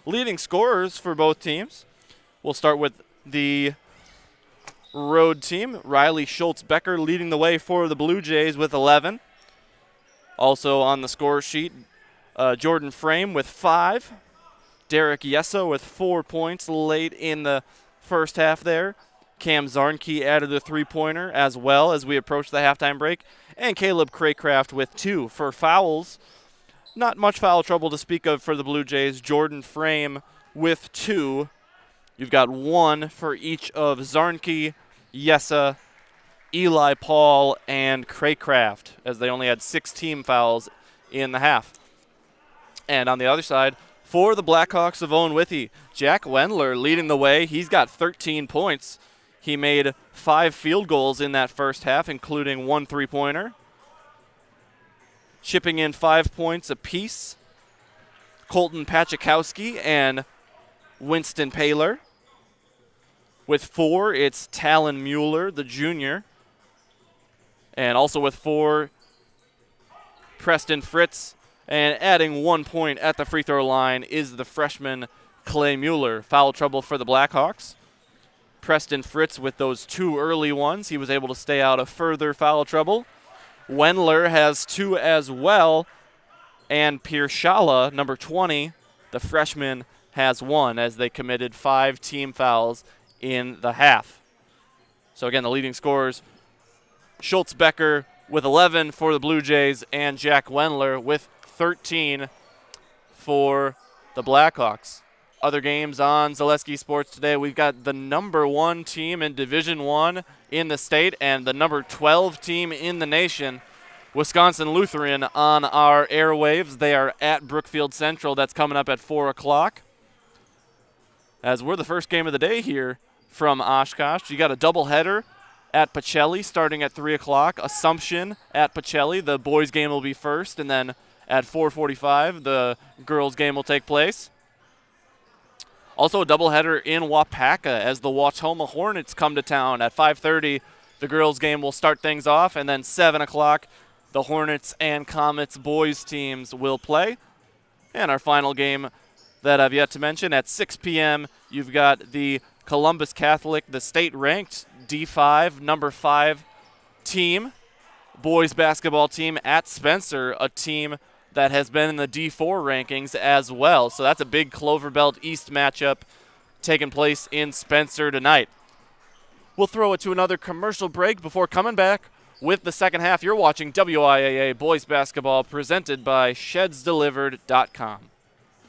Leading scorers for both teams. We'll start with the road team. Riley Schultz-Becker leading the way for the Blue Jays with 11. Also on the score sheet, Jordan Frame with 5. Derek Yesso with 4 points late in the first half there. Cam Zarnke added a three-pointer as well as we approach the halftime break. And Caleb Craycraft with 2 for fouls. Not much foul trouble to speak of for the Blue Jays. Jordan Frame with 2. You've got 1 for each of Zarnke, Yessa, Eli Paul, and Craycraft, as they only had 6 team fouls in the half. And on the other side, for the Blackhawks of Owen-Withee, Jack Wendler leading the way. He's got 13 points. He made 5 field goals in that first half, including 1 three-pointer. Chipping in 5 points apiece, Colton Pachakowski and Winston Paler. With 4, it's Talon Mueller, the junior. And also with 4, Preston Fritz. And adding 1 point at the free throw line is the freshman Clay Mueller. Foul trouble for the Blackhawks. Preston Fritz with those 2 early ones. He was able to stay out of further foul trouble. Wendler has 2 as well. And Piershala, number 20, the freshman, has 1 as they committed 5 team fouls in the half. So again, the leading scorers, Schultz Becker with 11 for the Blue Jays and Jack Wendler with 13 for the Blackhawks. Other games on Zaleski Sports today, we've got the number 1 team in Division I in the state and the number 12 team in the nation, Wisconsin Lutheran, on our airwaves. They are at Brookfield Central. That's coming up at 4 o'clock. As we're the first game of the day here from Oshkosh. You got a doubleheader at Pacelli starting at 3 o'clock. Assumption at Pacelli. The boys' game will be first, and then at 4:45, the girls' game will take place. Also a doubleheader in Wapaka as the Wautoma Hornets come to town. At 5:30, the girls' game will start things off, and then 7 o'clock, the Hornets and Comets boys teams will play. And our final game that I've yet to mention, at 6 p.m., you've got the Columbus Catholic, the state-ranked D5, number 5 team, boys basketball team at Spencer, a team that has been in the D4 rankings as well. So that's a big Clover Belt East matchup taking place in Spencer tonight. We'll throw it to another commercial break before coming back with the second half. You're watching WIAA Boys Basketball presented by ShedsDelivered.com.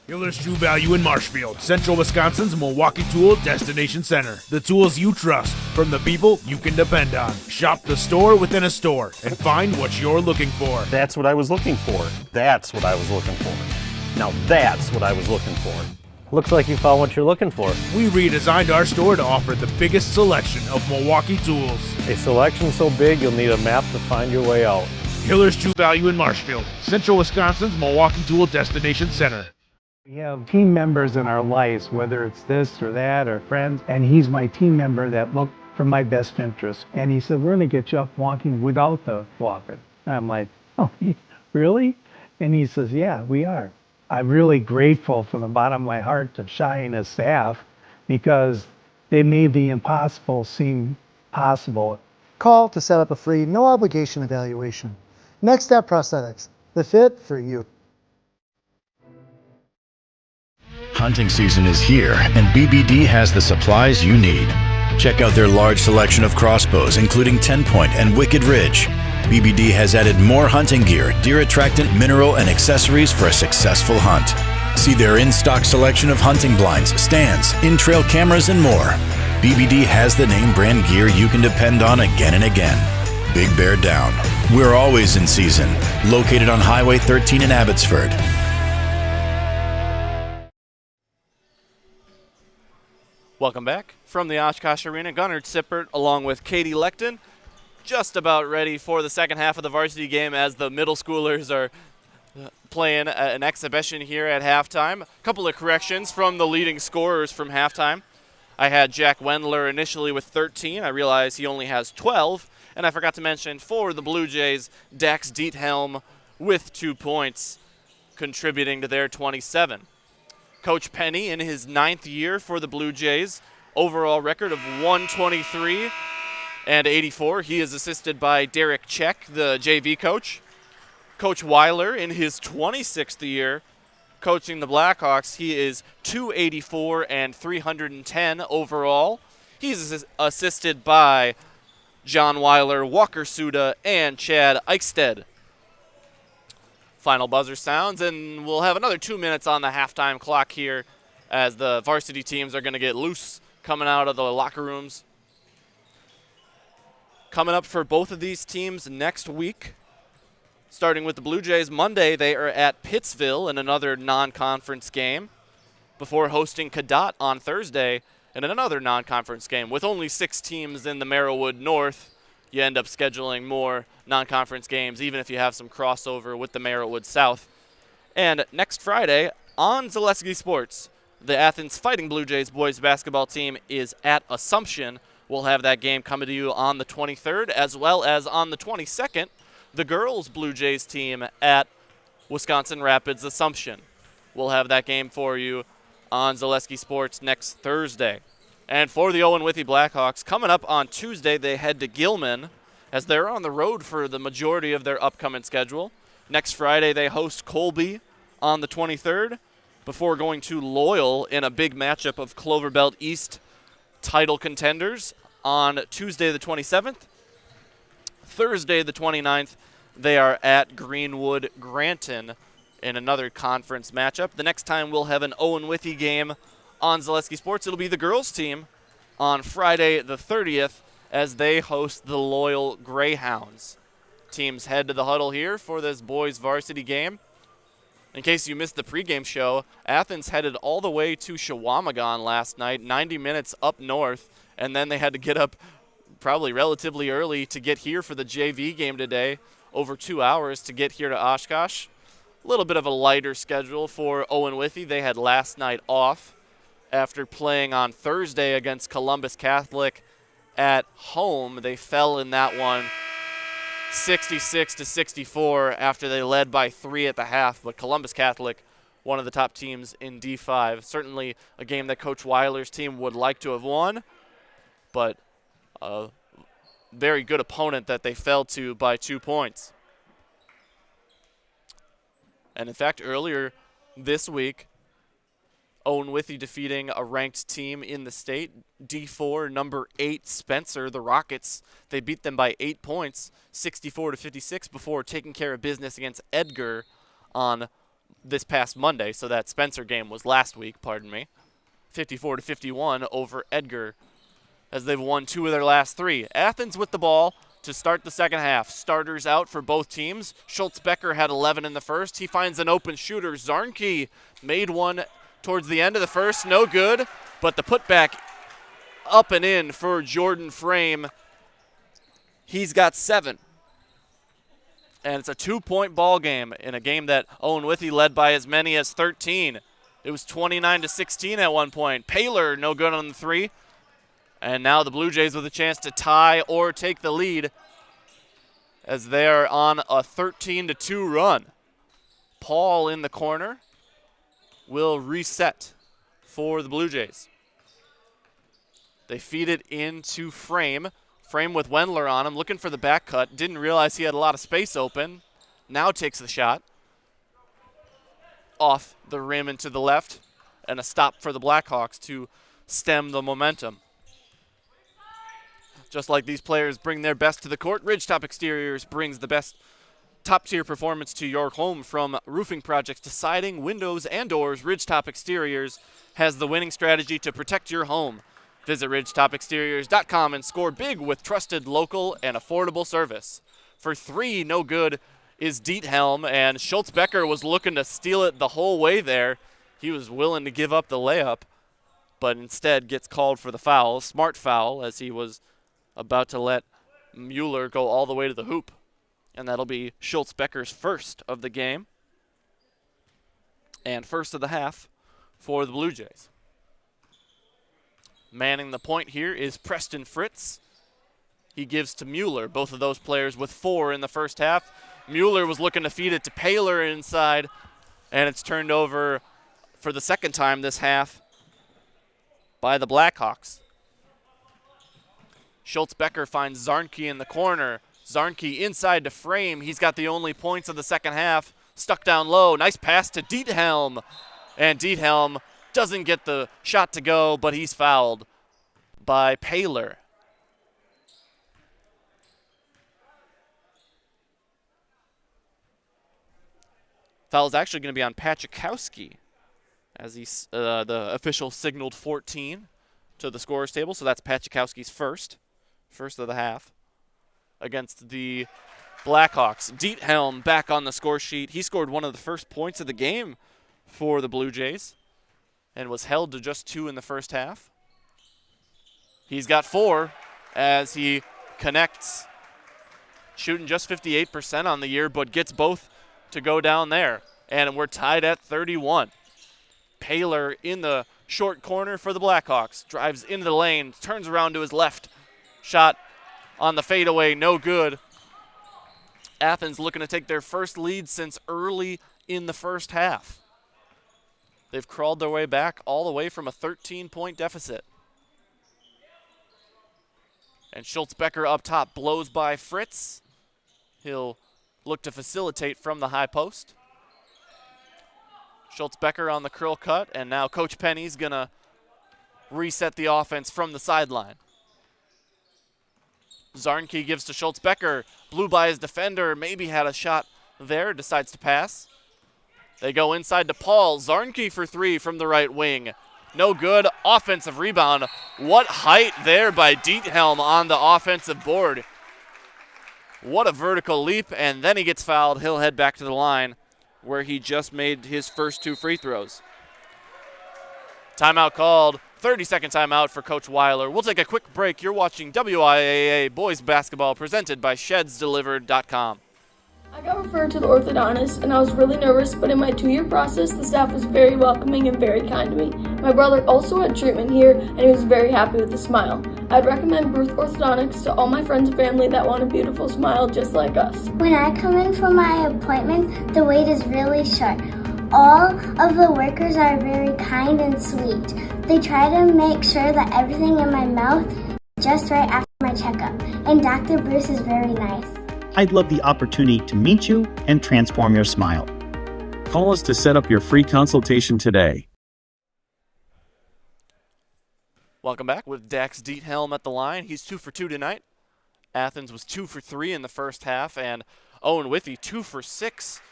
Hiller's True Value in Marshfield, Central Wisconsin's Milwaukee Tool Destination Center. The tools you trust from the people you can depend on. Shop the store within a store and find what you're looking for. That's what I was looking for. That's what I was looking for. Now that's what I was looking for. Looks like you found what you're looking for. We redesigned our store to offer the biggest selection of Milwaukee tools. A selection so big you'll need a map to find your way out. Hiller's True Value in Marshfield, Central Wisconsin's Milwaukee Tool Destination Center. We have team members in our lives, whether it's this or that or friends, and he's my team member that looked for my best interest. And he said, we're going to get you up walking without the walker. I'm like, oh, really? And he says, yeah, we are. I'm really grateful from the bottom of my heart to Shai and his staff because they made the impossible seem possible. Call to set up a free, no obligation evaluation. Next Step Prosthetics, the fit for you. Hunting season is here, and BBD has the supplies you need. Check out their large selection of crossbows, including 10-point and Wicked Ridge. BBD has added more hunting gear, deer attractant, mineral, and accessories for a successful hunt. See their in-stock selection of hunting blinds, stands, in-trail cameras, and more. BBD has the name brand gear you can depend on again and again. Big Bear Down. We're always in season. Located on Highway 13 in Abbotsford. Welcome back from the Oshkosh Arena. Gunnar Sippert along with Katie Lecton, just about ready for the second half of the varsity game as the middle schoolers are playing an exhibition here at halftime. A couple of corrections from the leading scorers from halftime. I had Jack Wendler initially with 13. I realized he only has 12. And I forgot to mention for the Blue Jays, Dax Diethelm with 2 points, contributing to their 27. Coach Penny in his 9th year for the Blue Jays, overall record of 123 and 84. He is assisted by Derek Check, the JV coach. Coach Weiler in his 26th year coaching the Blackhawks. He is 284 and 310 overall. He's assisted by John Weiler, Walker Suda, and Chad Eichstead. Final buzzer sounds, and we'll have another 2 minutes on the halftime clock here as the varsity teams are going to get loose coming out of the locker rooms. Coming up for both of these teams next week, starting with the Blue Jays, Monday they are at Pittsville in another non-conference game before hosting Cadott on Thursday in another non-conference game. With only 6 teams in the Merrillwood North, you end up scheduling more non-conference games, even if you have some crossover with the Merrillwood South. And next Friday on Zaleski Sports, the Athens Fighting Blue Jays boys basketball team is at Assumption. We'll have that game coming to you on the 23rd, as well as on the 22nd, the girls Blue Jays team at Wisconsin Rapids Assumption. We'll have that game for you on Zaleski Sports next Thursday. And for the Owen-Withee Blackhawks, coming up on Tuesday, they head to Gilman as they're on the road for the majority of their upcoming schedule. Next Friday, they host Colby on the 23rd before going to Loyal in a big matchup of Clover Belt East title contenders on Tuesday the 27th. Thursday the 29th, they are at Greenwood Granton in another conference matchup. The next time we'll have an Owen-Withee game on Zaleski Sports, it'll be the girls team on Friday the 30th as they host the Loyal Greyhounds. Teams head to the huddle here for this boys varsity game. In case you missed the pregame show, Athens headed all the way to Shawamagon last night, 90 minutes up north, and then they had to get up probably relatively early to get here for the JV game today, over 2 hours to get here to Oshkosh. A little bit of a lighter schedule for Owen-Withee. They had last night off after playing on Thursday against Columbus Catholic at home. They fell in that one 66-64 after they led by 3 at the half. But Columbus Catholic, one of the top teams in D5. Certainly a game that Coach Weiler's team would like to have won, but a very good opponent that they fell to by 2 points. And in fact, earlier this week, Owen-Withee defeating a ranked team in the state, D4, number 8, Spencer, the Rockets. They beat them by 8 points, 64-56, before taking care of business against Edgar on this past Monday. So that Spencer game was last week, 54-51 over Edgar, as they've won 2 of their last 3. Athens with the ball to start the second half. Starters out for both teams. Schultz-Becker had 11 in the first. He finds an open shooter. Zarnke made one towards the end of the first, no good, but the putback up and in for Jordan Frame. He's got 7. And it's a 2-point ball game in a game that Owen-Withee led by as many as 13. It was 29-16 at one point. Paler, no good on the 3. And now the Blue Jays with a chance to tie or take the lead as they are on a 13-2 run. Paul in the corner will reset for the Blue Jays. They feed it into Frame. Frame with Wendler on him, looking for the back cut. Didn't realize he had a lot of space open. Now takes the shot. Off the rim and to the left. And a stop for the Blackhawks to stem the momentum. Just like these players bring their best to the court, Ridgetop Exteriors brings the best top-tier performance to your home. From roofing projects to siding, windows, and doors, Ridgetop Exteriors has the winning strategy to protect your home. Visit ridgetopexteriors.com and score big with trusted, local, and affordable service. For 3, no good is Diethelm, and Schultz-Becker was looking to steal it the whole way there. He was willing to give up the layup, but instead gets called for the foul. Smart foul, as he was about to let Mueller go all the way to the hoop. And that'll be Schultz-Becker's first of the game and first of the half for the Blue Jays. Manning the point here is Preston Fritz. He gives to Mueller, both of those players with 4 in the first half. Mueller was looking to feed it to Paler inside, and it's turned over for the second time this half by the Blackhawks. Schultz-Becker finds Zarnke in the corner. Zarnke inside to Frame. He's got the only points of the second half. Stuck down low. Nice pass to Diethelm. And Diethelm doesn't get the shot to go, but he's fouled by Paler. Foul is actually going to be on Pachikowski, as the official signaled 14 to the scorer's table. So that's Pachikowski's first of the half against the Blackhawks. Diethelm back on the score sheet. He scored one of the first points of the game for the Blue Jays and was held to just 2 in the first half. He's got 4 as he connects, shooting just 58% on the year, but gets both to go down there. And we're tied at 31. Paler in the short corner for the Blackhawks. Drives into the lane, turns around to his left, Shot on the fadeaway, no good. Athens looking to take their first lead since early in the first half. They've crawled their way back all the way from a 13-point deficit. And Schultz-Becker up top blows by Fritz. He'll look to facilitate from the high post. Schultz-Becker on the curl cut, and now Coach Penny's going to reset the offense from the sideline. Zarnke gives to Schultz-Becker, blew by his defender, maybe had a shot there, decides to pass. They go inside to Paul. Zarnke for three from the right wing. No good. Offensive rebound. What height there by Diethelm on the offensive board. What a vertical leap, and then he gets fouled. He'll head back to the line where he just made his first 2 free throws. Timeout called. 30-second timeout for Coach Weiler. We'll take a quick break. You're watching WIAA Boys Basketball presented by ShedsDelivered.com. I got referred to the orthodontist, and I was really nervous, but in my 2-year process, the staff was very welcoming and very kind to me. My brother also had treatment here, and he was very happy with the smile. I'd recommend Ruth Orthodontics to all my friends and family that want a beautiful smile just like us. When I come in for my appointment, the wait is really short. All of the workers are very kind and sweet. They try to make sure that everything in my mouth is just right after my checkup, and Dr. Bruce is very nice. I'd love the opportunity to meet you and transform your smile. Call us to set up your free consultation today. Welcome back with Dax Diethelm at the line. He's 2 for 2 tonight. Athens was 2 for 3 in the first half, and Owen-Withee 2 for 6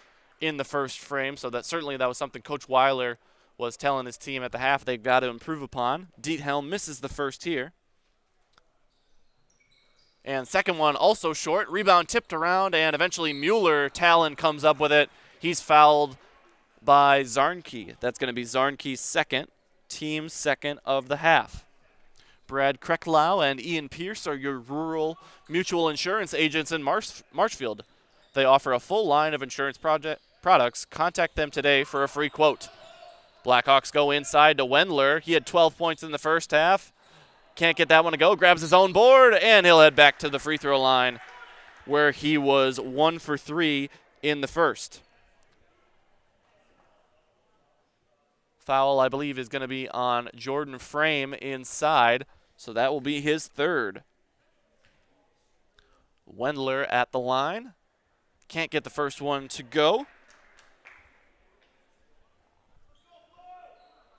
in the first frame, so that was something Coach Weiler was telling his team at the half they've got to improve upon. Diethelm misses the first here. And second one also short. Rebound tipped around, and eventually Talon comes up with it. He's fouled by Zarnke. That's going to be Zarnke's second, team second of the half. Brad Krecklau and Ian Pierce are your rural mutual insurance agents in Marshfield. They offer a full line of insurance products. Contact them today for a free quote. Blackhawks go inside to Wendler. He had 12 points in the first half. Can't get that one to go. Grabs his own board, and he'll head back to the free throw line where he was 1 for 3 in the first. Foul, I believe, is going to be on Jordan Frame inside, so that will be his third. Wendler at the line. Can't get the first one to go.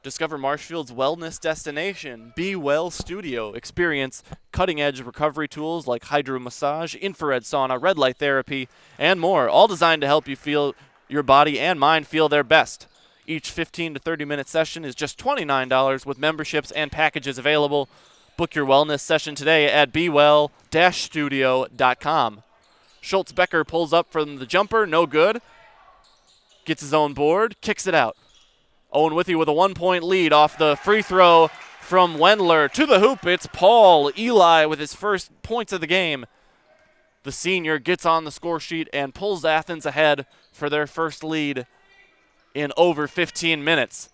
Discover Marshfield's wellness destination, Be Well Studio. Experience cutting-edge recovery tools like hydro massage, infrared sauna, red light therapy, and more, all designed to help you feel your body and mind feel their best. Each 15 to 30-minute session is just $29 with memberships and packages available. Book your wellness session today at bewell-studio.com. Schultz-Becker pulls up from the jumper, no good. Gets his own board, kicks it out. Owen-Withee with a 1-point lead off the free throw from Wendler. To the hoop, it's Paul Eli with his first points of the game. The senior gets on the score sheet and pulls Athens ahead for their first lead in over 15 minutes.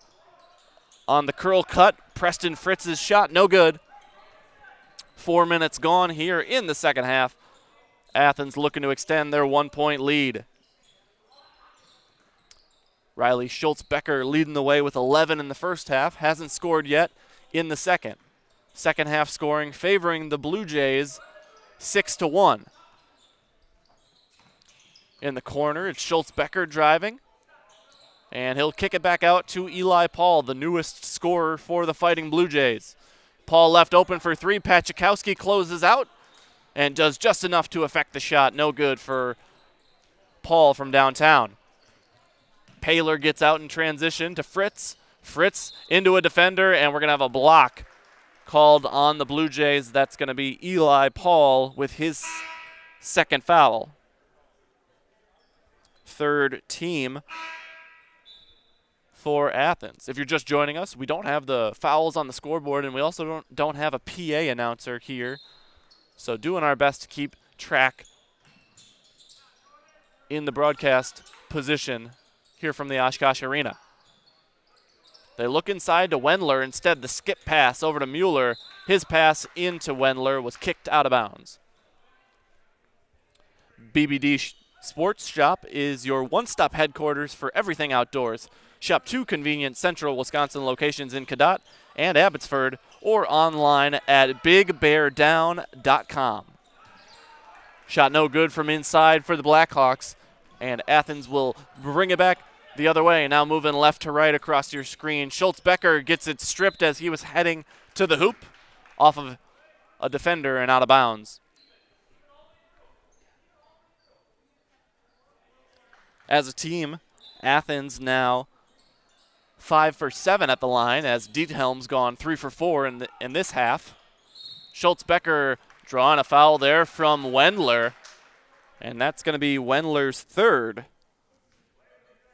On the curl cut, Preston Fritz's shot, no good. 4 minutes gone here in the second half. Athens looking to extend their 1-point lead. Riley Schultz-Becker leading the way with 11 in the first half. Hasn't scored yet in the second. Second half scoring favoring the Blue Jays 6-1. In the corner, it's Schultz-Becker driving. And he'll kick it back out to Eli Paul, the newest scorer for the Fighting Blue Jays. Paul left open for three. Pachikowski closes out and does just enough to affect the shot. No good for Paul from downtown. Paler gets out in transition to Fritz. Fritz into a defender, and we're going to have a block called on the Blue Jays. That's going to be Eli Paul with his second foul. Third team for Athens. If you're just joining us, we don't have the fouls on the scoreboard, and we also don't have a PA announcer here. So doing our best to keep track in the broadcast position here from the Oshkosh Arena. They look inside to Wendler. Instead, the skip pass over to Mueller. His pass into Wendler was kicked out of bounds. BBD Sports Shop is your one-stop headquarters for everything outdoors. Shop 2 convenient central Wisconsin locations in Cadott and Abbotsford, or online at bigbeardown.com. Shot no good from inside for the Blackhawks, and Athens will bring it back the other way. Now moving left to right across your screen. Schultz-Becker gets it stripped as he was heading to the hoop off of a defender and out of bounds. As a team, Athens now 5 for 7 at the line as Diethelm's gone 3 for 4 in this half. Schultz-Becker drawing a foul there from Wendler, and that's going to be Wendler's third,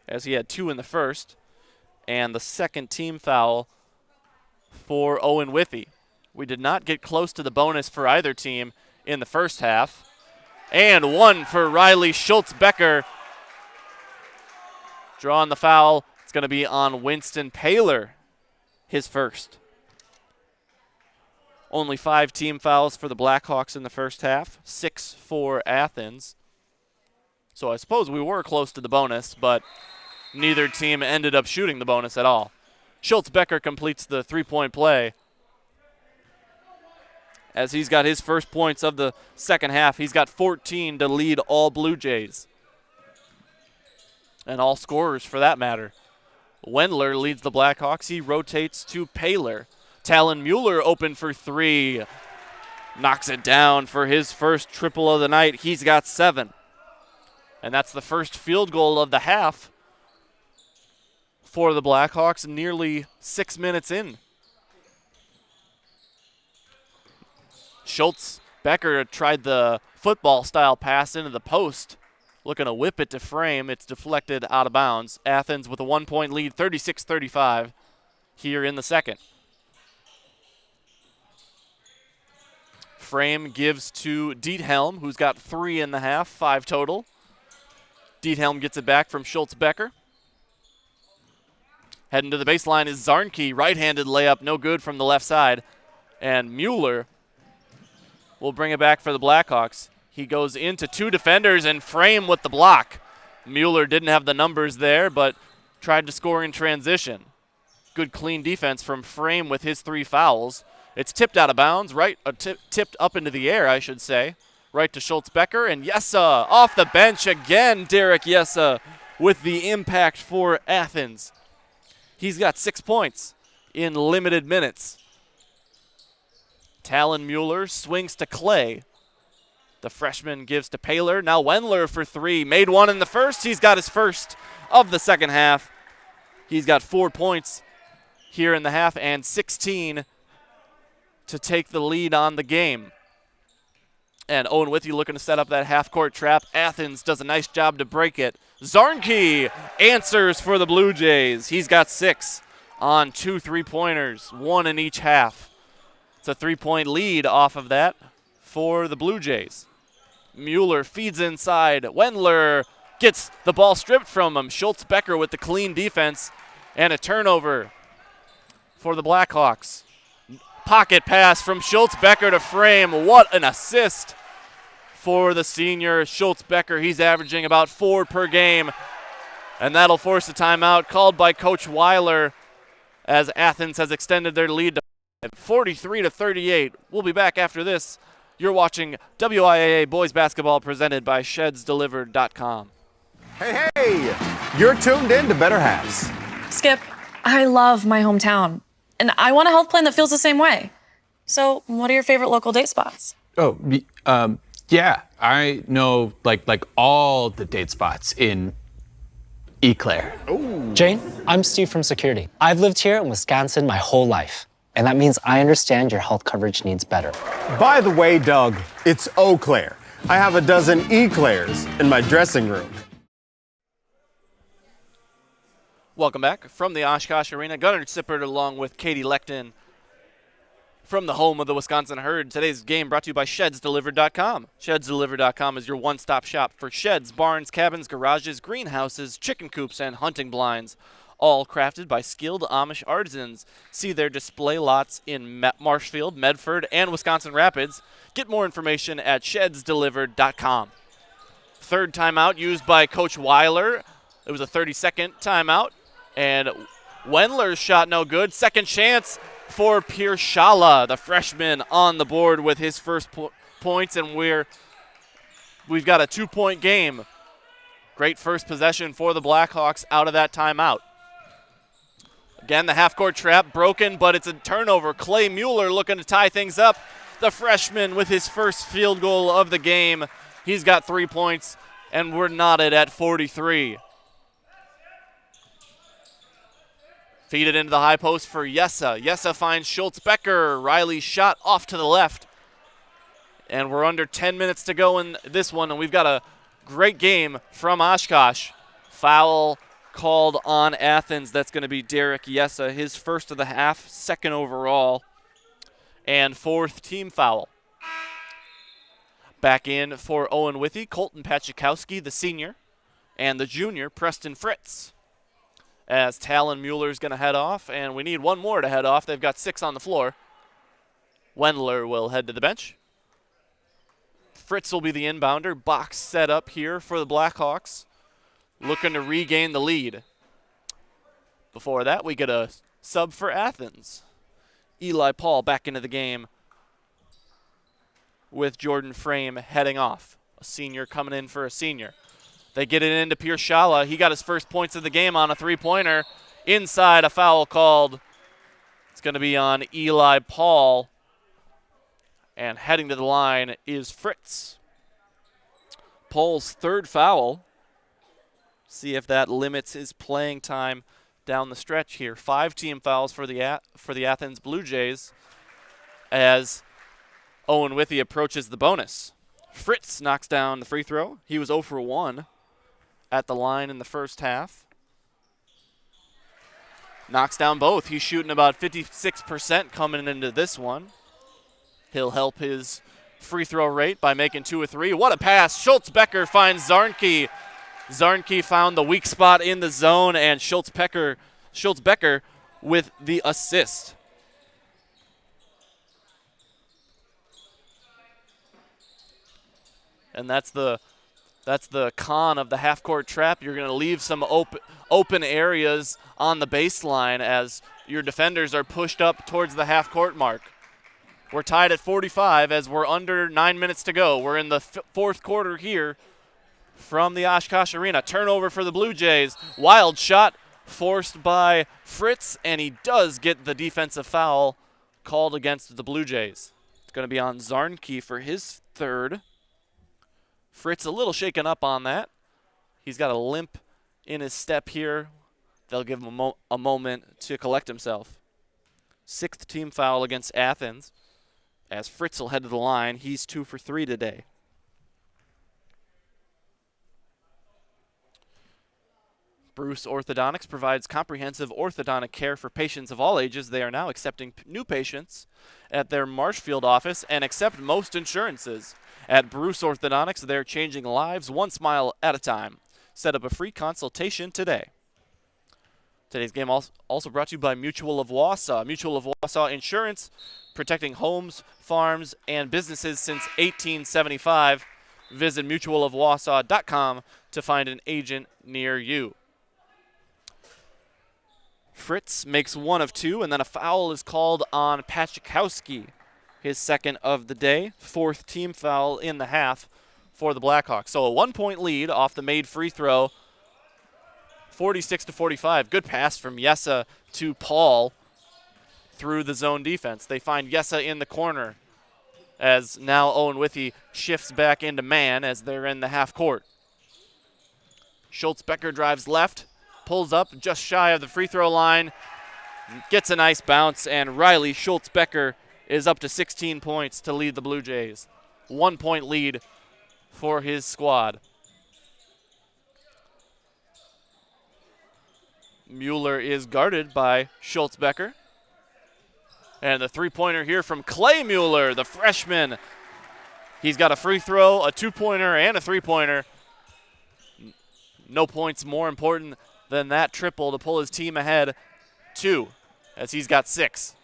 as he had 2 in the first, and the second team foul for Owen-Withee. We did not get close to the bonus for either team in the first half. And 1 for Riley Schultz-Becker. Drawing the foul, it's going to be on Winston Paler, his first. Only 5 team fouls for the Blackhawks in the first half, 6 for Athens. So I suppose we were close to the bonus, but neither team ended up shooting the bonus at all. Schultz-Becker completes the three-point play as he's got his first points of the second half. He's got 14 to lead all Blue Jays, and all scorers for that matter. Wendler leads the Blackhawks. He rotates to Paler. Talon Mueller open for 3. Knocks it down for his first triple of the night. He's got 7. And that's the first field goal of the half for the Blackhawks, nearly 6 minutes in. Schultz-Becker tried the football-style pass into the post, looking to whip it to Frame. It's deflected out of bounds. Athens with a 1-point lead, 36-35 here in the second. Frame gives to Diethelm, who's got 3 in the half, 5 total. Diethelm gets it back from Schultz-Becker. Heading to the baseline is Zarnke. Right-handed layup, no good from the left side. And Mueller will bring it back for the Blackhawks. He goes into 2 defenders and Frame with the block. Mueller didn't have the numbers there, but tried to score in transition. Good clean defense from Frame with his 3 fouls. It's tipped out of bounds, tipped up into the air, I should say. Right to Schultz-Becker, and Yessa off the bench again. Derek Yessa with the impact for Athens. He's got 6 points in limited minutes. Talon Mueller swings to Clay. The freshman gives to Paler. Now Wendler for 3. Made 1 in the first. He's got his first of the second half. He's got 4 points here in the half and 16 to take the lead on the game. And Owen-Withee looking to set up that half-court trap. Athens does a nice job to break it. Zarnke answers for the Blue Jays. He's got 6 on 2 3-pointers, 1 in each half. It's a 3-point lead off of that for the Blue Jays. Mueller feeds inside. Wendler gets the ball stripped from him. Schultz-Becker with the clean defense and a turnover for the Blackhawks. Pocket pass from Schultz-Becker to Frame. What an assist for the senior Schultz-Becker. He's averaging about 4 per game, and that'll force a timeout called by Coach Weiler as Athens has extended their lead to 43-38. We'll be back after this. You're watching WIAA Boys Basketball presented by ShedsDelivered.com. Hey, you're tuned in to Better Halves. Skip, I love my hometown, and I want a health plan that feels the same way. So what are your favorite local date spots? Oh, yeah, I know like all the date spots in Eau Claire. Jane, I'm Steve from Security. I've lived here in Wisconsin my whole life, and that means I understand your health coverage needs better. By the way, Doug, it's Eau Claire. I have a dozen Eclairs in my dressing room. Welcome back from the Oshkosh Arena. Gunnar Sippert along with Katie Leckton from the home of the Wisconsin Herd. Today's game brought to you by ShedsDelivered.com. ShedsDelivered.com is your one-stop shop for sheds, barns, cabins, garages, greenhouses, chicken coops, and hunting blinds. all crafted by skilled Amish artisans. See their display lots in Marshfield, Medford, and Wisconsin Rapids. Get more information at shedsdelivered.com. Third timeout used by Coach Weiler. It was a 30-second timeout, and Wendler's shot no good. Second chance for Piershala, the freshman, on the board with his first points, and we've got a 2-point game. Great first possession for the Blackhawks out of that timeout. Again, the half-court trap broken, but it's a turnover. Clay Mueller looking to tie things up. The freshman with his first field goal of the game. He's got 3 points, and we're knotted at 43. Feed it into the high post for Yessa. Yessa finds Schultz-Becker. Riley's shot off to the left. And we're under 10 minutes to go in this one, and we've got a great game from Oshkosh. Foul called on Athens. That's going to be Derek Yessa, his first of the half, second overall, and fourth team foul. Back in for Owen-Withee, Colton Pachikowski, the senior, and the junior, Preston Fritz. As Talon Mueller's going to head off, and we need one more to head off. They've got 6 on the floor. Wendler will head to the bench. Fritz will be the inbounder. Box set up here for the Blackhawks, looking to regain the lead. Before that, we get a sub for Athens. Eli Paul back into the game with Jordan Frame heading off. A senior coming in for a senior. They get it into Piershala. He got his first points of the game on a three-pointer. Inside, a foul called. It's going to be on Eli Paul. And heading to the line is Fritz. Paul's third foul. See if that limits his playing time down the stretch here. 5 team fouls for the Athens Blue Jays as Owen-Withee approaches the bonus. Fritz knocks down the free throw. He was 0 for 1 at the line in the first half. Knocks down both. He's shooting about 56% coming into this one. He'll help his free throw rate by making 2 or 3. What a pass. Schultz-Becker finds Zarnke. Zarnke found the weak spot in the zone, and Schultz-Becker with the assist. And that's the con of the half-court trap. You're going to leave some open areas on the baseline as your defenders are pushed up towards the half-court mark. We're tied at 45 as we're under 9 minutes to go. We're in the fourth quarter here from the Oshkosh Arena. Turnover for the Blue Jays. Wild shot forced by Fritz, and he does get the defensive foul called against the Blue Jays. It's going to be on Zarnke for his third. Fritz a little shaken up on that. He's got a limp in his step here. They'll give him a moment to collect himself. 6th team foul against Athens as Fritz will head to the line. He's 2 for 3 today. Bruce Orthodontics provides comprehensive orthodontic care for patients of all ages. They are now accepting new patients at their Marshfield office and accept most insurances. At Bruce Orthodontics, they're changing lives one smile at a time. Set up a free consultation today. Today's game also brought to you by Mutual of Wausau. Mutual of Wausau Insurance, protecting homes, farms, and businesses since 1875. Visit mutualofwausau.com to find an agent near you. Fritz makes 1 of 2, and then a foul is called on Pachikowski, his second of the day. 4th team foul in the half for the Blackhawks. So a 1-point lead off the made free throw, 46-45. Good pass from Yessa to Paul through the zone defense. They find Yessa in the corner as now Owen-Withee shifts back into man as they're in the half court. Schultz-Becker drives left, pulls up just shy of the free throw line, gets a nice bounce, and Riley Schultz-Becker is up to 16 points to lead the Blue Jays. 1-point lead for his squad. Mueller is guarded by Schultz-Becker. And the three-pointer here from Clay Mueller, the freshman. He's got a free throw, a 2-pointer, and a 3-pointer. No points more important than that triple to pull his team ahead 2, as he's got 6.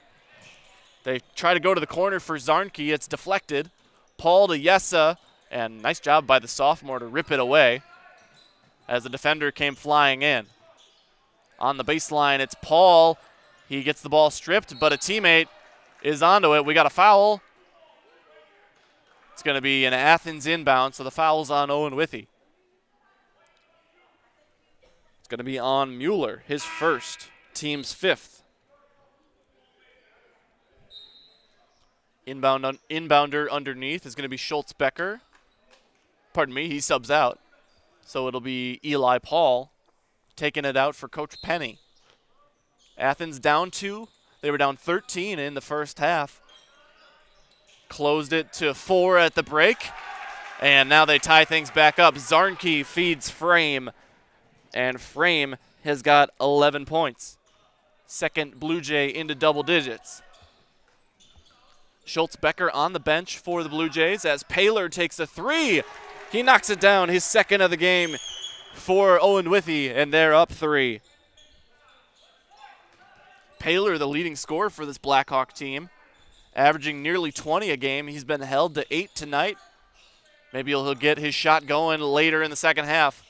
They try to go to the corner for Zarnke. It's deflected. Paul to Yessa, and nice job by the sophomore to rip it away as the defender came flying in. On the baseline, it's Paul. He gets the ball stripped, but a teammate is onto it. We got a foul. It's going to be an Athens inbound, so the foul's on Owen-Withee. It's going to be on Mueller, his first, team's 5th. Inbounder underneath is going to be Schultz-Becker. Pardon me, he subs out. So it'll be Eli Paul taking it out for Coach Penny. Athens down 2. They were down 13 in the first half. Closed it to 4 at the break. And now they tie things back up. Zarnke feeds Frame. And Frame has got 11 points. Second Blue Jay into double digits. Schultz-Becker on the bench for the Blue Jays as Paler takes a 3. He knocks it down, his second of the game for Owen-Withee, and they're up 3. Paler, the leading scorer for this Blackhawk team, averaging nearly 20 a game. He's been held to 8 tonight. Maybe he'll get his shot going later in the second half.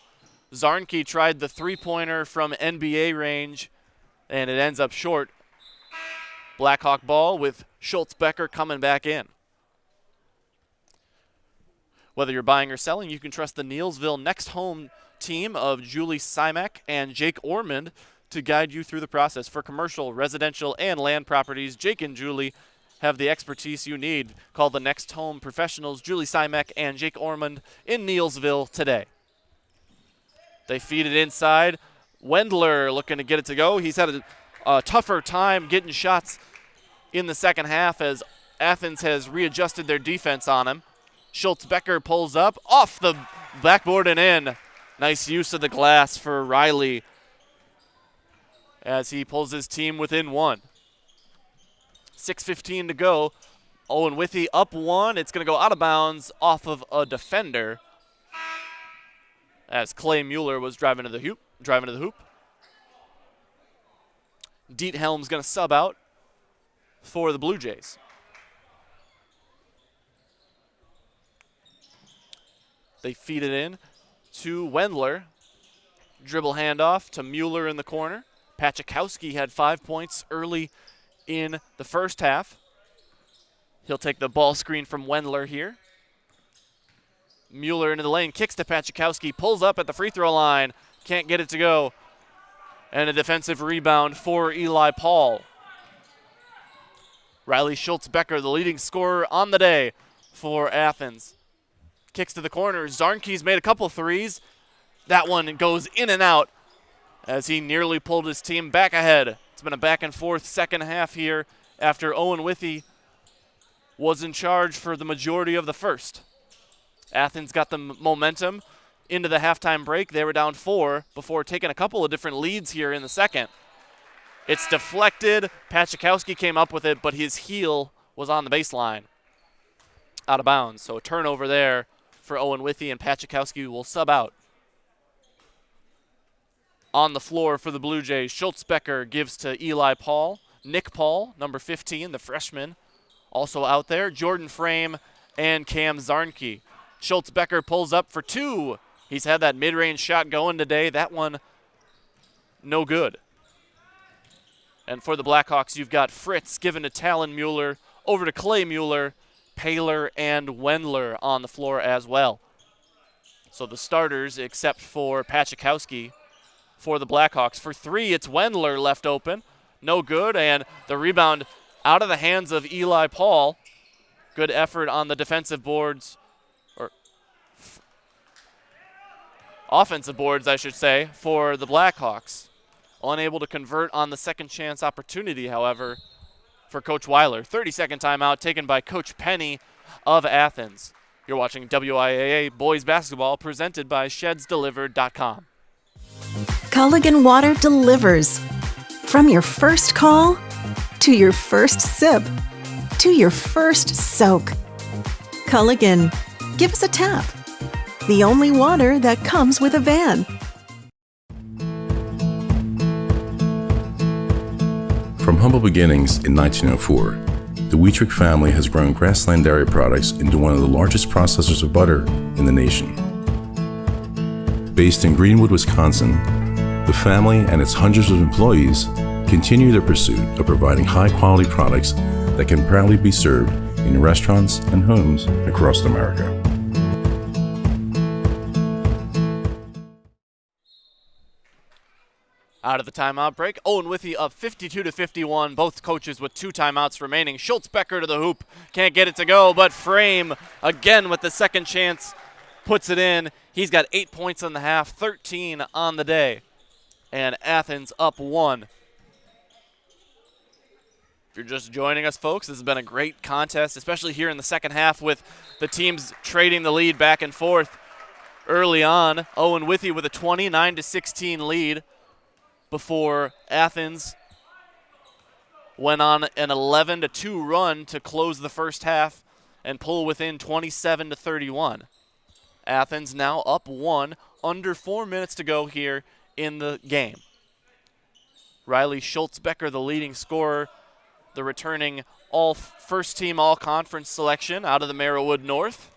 Zarnke tried the three-pointer from NBA range, and it ends up short. Blackhawk ball with Schultz-Becker coming back in. Whether you're buying or selling, you can trust the Neilsville Next Home team of Julie Simek and Jake Ormond to guide you through the process. For commercial, residential, and land properties, Jake and Julie have the expertise you need. Call the Next Home professionals, Julie Simek and Jake Ormond in Neilsville today. They feed it inside. Wendler looking to get it to go. He's had a tougher time getting shots in the second half as Athens has readjusted their defense on him. Schultz-Becker pulls up off the backboard and in. Nice use of the glass for Riley as he pulls his team within 1. 6:15 to go. Owen-Withee up 1. It's going to go out of bounds off of a defender as Clay Mueller was driving to the hoop. Diethelm's going to sub out for the Blue Jays. They feed it in to Wendler. Dribble handoff to Mueller in the corner. Pachikowski had 5 points early in the first half. He'll take the ball screen from Wendler here. Mueller into the lane, kicks to Pachikowski, pulls up at the free throw line. Can't get it to go. And a defensive rebound for Eli Paul. Riley Schultz-Becker, the leading scorer on the day for Athens. Kicks to the corner. Zarnke's made a couple threes. That one goes in and out as he nearly pulled his team back ahead. It's been a back and forth second half here after Owen-Withee was in charge for the majority of the first. Athens got the momentum into the halftime break. They were down 4 before taking a couple of different leads here in the second. It's deflected. Pachikowski came up with it, but his heel was on the baseline. Out of bounds. So a turnover there for Owen-Withee, and Pachikowski will sub out. On the floor for the Blue Jays, Schultz-Becker gives to Eli Paul. Nick Paul, number 15, the freshman, also out there. Jordan Frame and Cam Zarnke. Schultz-Becker pulls up for 2. He's had that mid-range shot going today. That one, no good. And for the Blackhawks, you've got Fritz given to Talon Mueller, over to Clay Mueller, Paler, and Wendler on the floor as well. So the starters, except for Pachikowski, for the Blackhawks. For 3, it's Wendler left open. No good, and the rebound out of the hands of Eli Paul. Good effort on the defensive boards, or offensive boards, I should say, for the Blackhawks. Unable to convert on the second chance opportunity, however, for Coach Weiler. 30-second timeout taken by Coach Penny of Athens. You're watching WIAA Boys Basketball presented by ShedsDelivered.com. Culligan Water delivers. From your first call, to your first sip, to your first soak. Culligan, give us a tap. The only water that comes with a van. humble beginnings in 1904, the Wheatrick family has grown Grassland Dairy Products into one of the largest processors of butter in the nation. Based in Greenwood, Wisconsin, the family and its hundreds of employees continue their pursuit of providing high-quality products that can proudly be served in restaurants and homes across America. Out of the timeout break, Owen-Withee up 52-51. Both coaches with 2 timeouts remaining. Schultz-Becker to the hoop. Can't get it to go, but Frame, again with the second chance, puts it in. He's got 8 points in the half, 13 on the day. And Athens up 1. If you're just joining us, folks, this has been a great contest, especially here in the second half with the teams trading the lead back and forth early on. Owen-Withee with a 29-16 lead before Athens went on an 11-2 run to close the first half and pull within 27-31. Athens now up 1, under 4 minutes to go here in the game. Riley Schultz-Becker, the leading scorer, the returning first-team all-conference selection out of the Merrillwood North.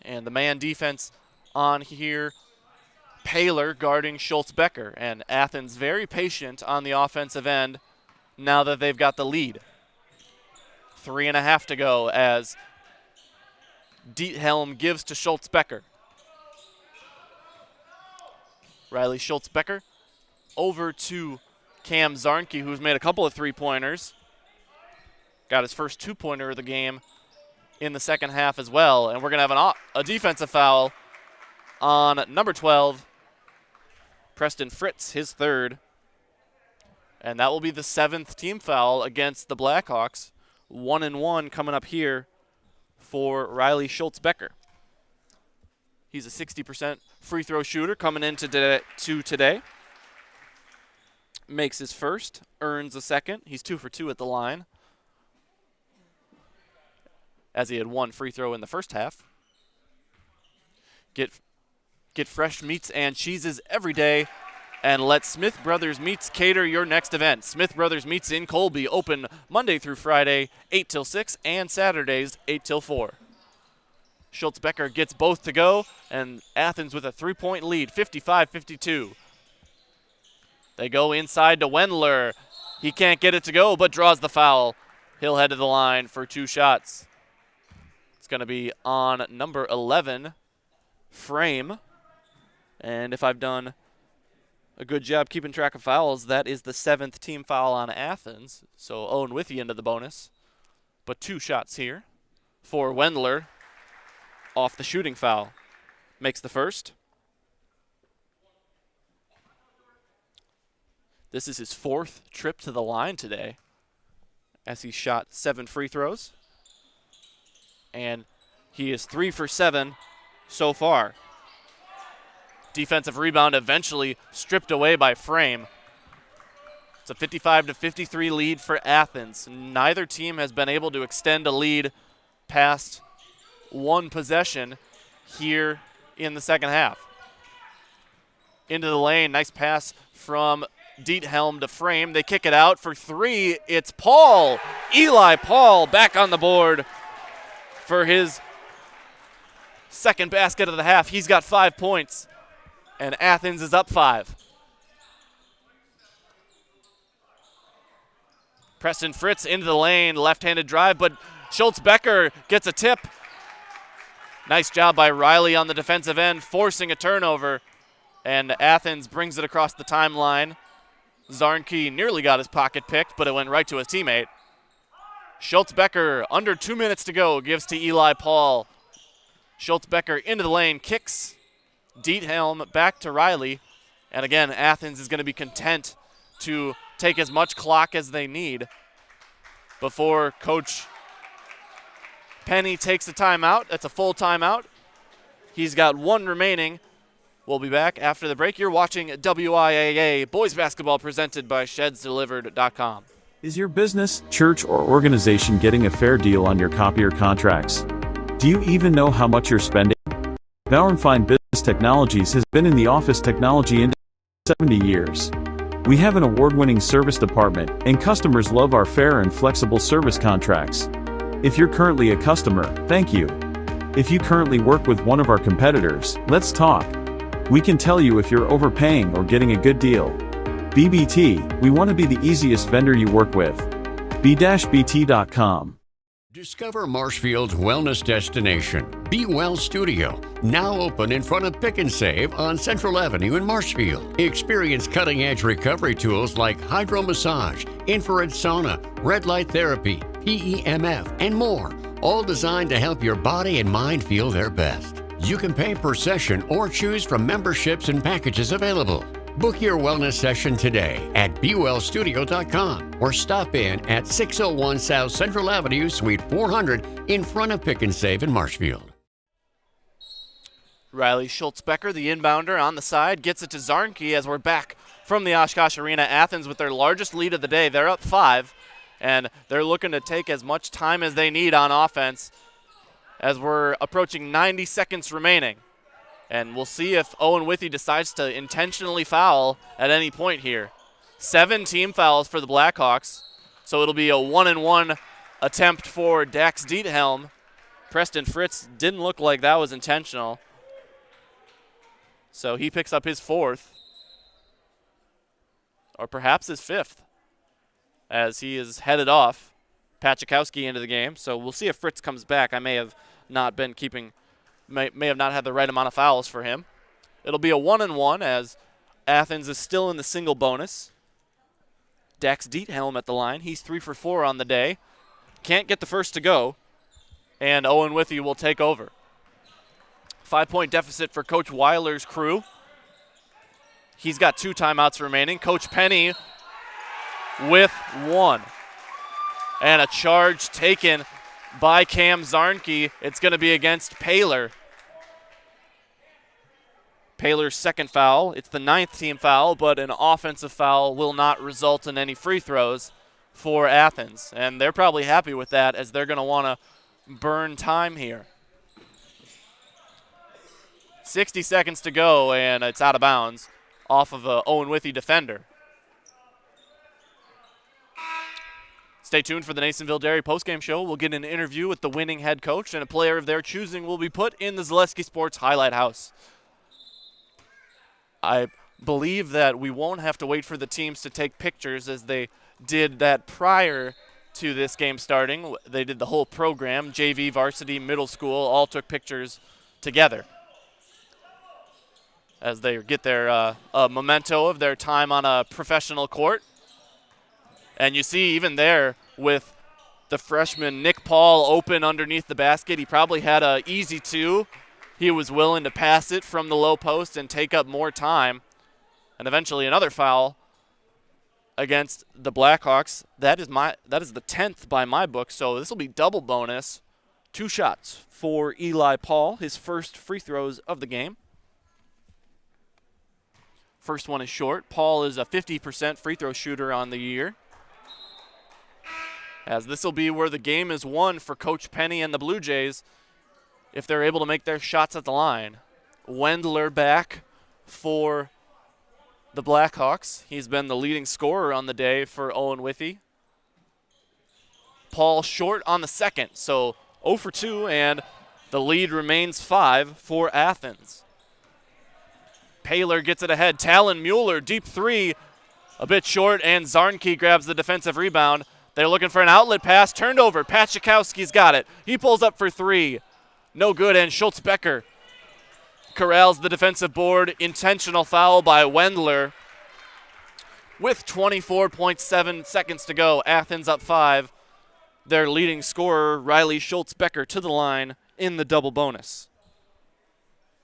And the man defense on here, Paler guarding Schultz-Becker, and Athens very patient on the offensive end now that they've got the lead. 3.5 to go as Diethelm gives to Schultz-Becker. Riley Schultz-Becker over to Cam Zarnke, who's made a couple of 3-pointers. Got his first 2-pointer of the game in the second half as well. And we're going to have a defensive foul on number 12, Preston Fritz, his third. And that will be the 7th team foul against the Blackhawks. 1-1 coming up here for Riley Schultz-Becker. He's a 60% free throw shooter coming into today. Makes his first, earns a second. He's 2 for 2 at the line, as he had 1 free throw in the first half. Get fresh meats and cheeses every day, and let Smith Brothers Meats cater your next event. Smith Brothers Meats in Colby, open Monday through Friday, 8 till 6, and Saturdays, 8 till 4. Schultz-Becker gets both to go, and Athens with a 3-point lead, 55-52. They go inside to Wendler. He can't get it to go, but draws the foul. He'll head to the line for 2 shots. It's going to be on number 11, Frame. And if I've done a good job keeping track of fouls, that is the 7th team foul on Athens. So Owen-Withee into the bonus. But 2 shots here for Wendler off the shooting foul. Makes the first. This is his 4th trip to the line today, as he shot 7 free throws. And he is 3 for 7 so far. Defensive rebound eventually stripped away by Frame. It's a 55-53 lead for Athens. Neither team has been able to extend a lead past 1 possession here in the second half. Into the lane, nice pass from Diethelm to Frame. They kick it out for 3. It's Paul. Eli Paul back on the board for his second basket of the half. He's got 5 points, and Athens is up 5. Preston Fritz into the lane, left-handed drive, but Schultz-Becker gets a tip. Nice job by Riley on the defensive end, forcing a turnover, and Athens brings it across the timeline. Zarnke nearly got his pocket picked, but it went right to his teammate. Schultz-Becker, under 2 minutes to go, gives to Eli Paul. Schultz-Becker into the lane, kicks. Diethelm back to Riley. And again, Athens is going to be content to take as much clock as they need before Coach Penny takes a timeout. That's a full timeout. He's got 1 remaining. We'll be back after the break. You're watching WIAA Boys Basketball presented by ShedsDelivered.com. Is your business, church, or organization getting a fair deal on your copier contracts? Do you even know how much you're spending? Bauer & Fine Business Technologies has been in the office technology industry for 70 years. We have an award-winning service department, and customers love our fair and flexible service contracts. If you're currently a customer, thank you. If you currently work with one of our competitors, let's talk. We can tell you if you're overpaying or getting a good deal. BBT, we want to be the easiest vendor you work with. b-bt.com. Discover Marshfield's wellness destination, Be Well Studio, now open in front of Pick and Save on Central Avenue in Marshfield. Experience cutting-edge recovery tools like hydromassage, infrared sauna, red light therapy, PEMF, and more, all designed to help your body and mind feel their best. You can pay per session or choose from memberships and packages available. Book your wellness session today at BeWellStudio.com or stop in at 601 South Central Avenue, Suite 400 in front of Pick and Save in Marshfield. Riley Schultz-Becker, the inbounder on the side, gets it to Zarnke as we're back from the Oshkosh Arena. Athens with their largest lead of the day. They're up 5, and they're looking to take as much time as they need on offense as we're approaching 90 seconds remaining. And we'll see if Owen-Withee decides to intentionally foul at any point here. 7 team fouls for the Blackhawks, so it'll be a 1-and-1 attempt for Dax Diethelm. Preston Fritz didn't look like that was intentional, so he picks up his 4th, or perhaps his 5th, as he is headed off. Pachikowski into the game, so we'll see if Fritz comes back. I may have not been keeping... May have not had the right amount of fouls for him. It'll be a 1-and-1 as Athens is still in the single bonus. Dax Diethelm at the line. He's 3 for 4 on the day. Can't get the first to go, and Owen-Withee will take over. 5-point deficit for Coach Weiler's crew. He's got 2 timeouts remaining. Coach Penny with 1. And a charge taken by Cam Zarnke. It's going to be against Paler. Paler's 2nd foul. It's the 9th team foul, but an offensive foul will not result in any free throws for Athens. And they're probably happy with that, as they're going to want to burn time here. 60 seconds to go, and it's out of bounds off of a Owen-Withee defender. Stay tuned for the Nasonville Dairy postgame show. We'll get an interview with the winning head coach, and a player of their choosing will be put in the Zaleski Sports Highlight House. I believe that we won't have to wait for the teams to take pictures, as they did that prior to this game starting. They did the whole program. JV, varsity, middle school all took pictures together as they get their memento of their time on a professional court. And you see even there with the freshman Nick Paul open underneath the basket, he probably had an easy 2. He was willing to pass it from the low post and take up more time. And eventually another foul against the Blackhawks. That is the 10th by my book, so this will be double bonus. 2 shots for Eli Paul, his first free throws of the game. First one is short. Paul is a 50% free throw shooter on the year, as this will be where the game is won for Coach Penny and the Blue Jays if they're able to make their shots at the line. Wendler back for the Blackhawks. He's been the leading scorer on the day for Owen-Withee. Paul short on the second, so 0 for 2, and the lead remains 5 for Athens. Paler gets it ahead. Talon Mueller, deep 3, a bit short, and Zarnke grabs the defensive rebound. They're looking for an outlet pass, turned over. Pachikowski's got it. He pulls up for 3. No good, and Schultz-Becker corrals the defensive board. Intentional foul by Wendler. With 24.7 seconds to go, Athens up 5. Their leading scorer, Riley Schultz-Becker, to the line in the double bonus.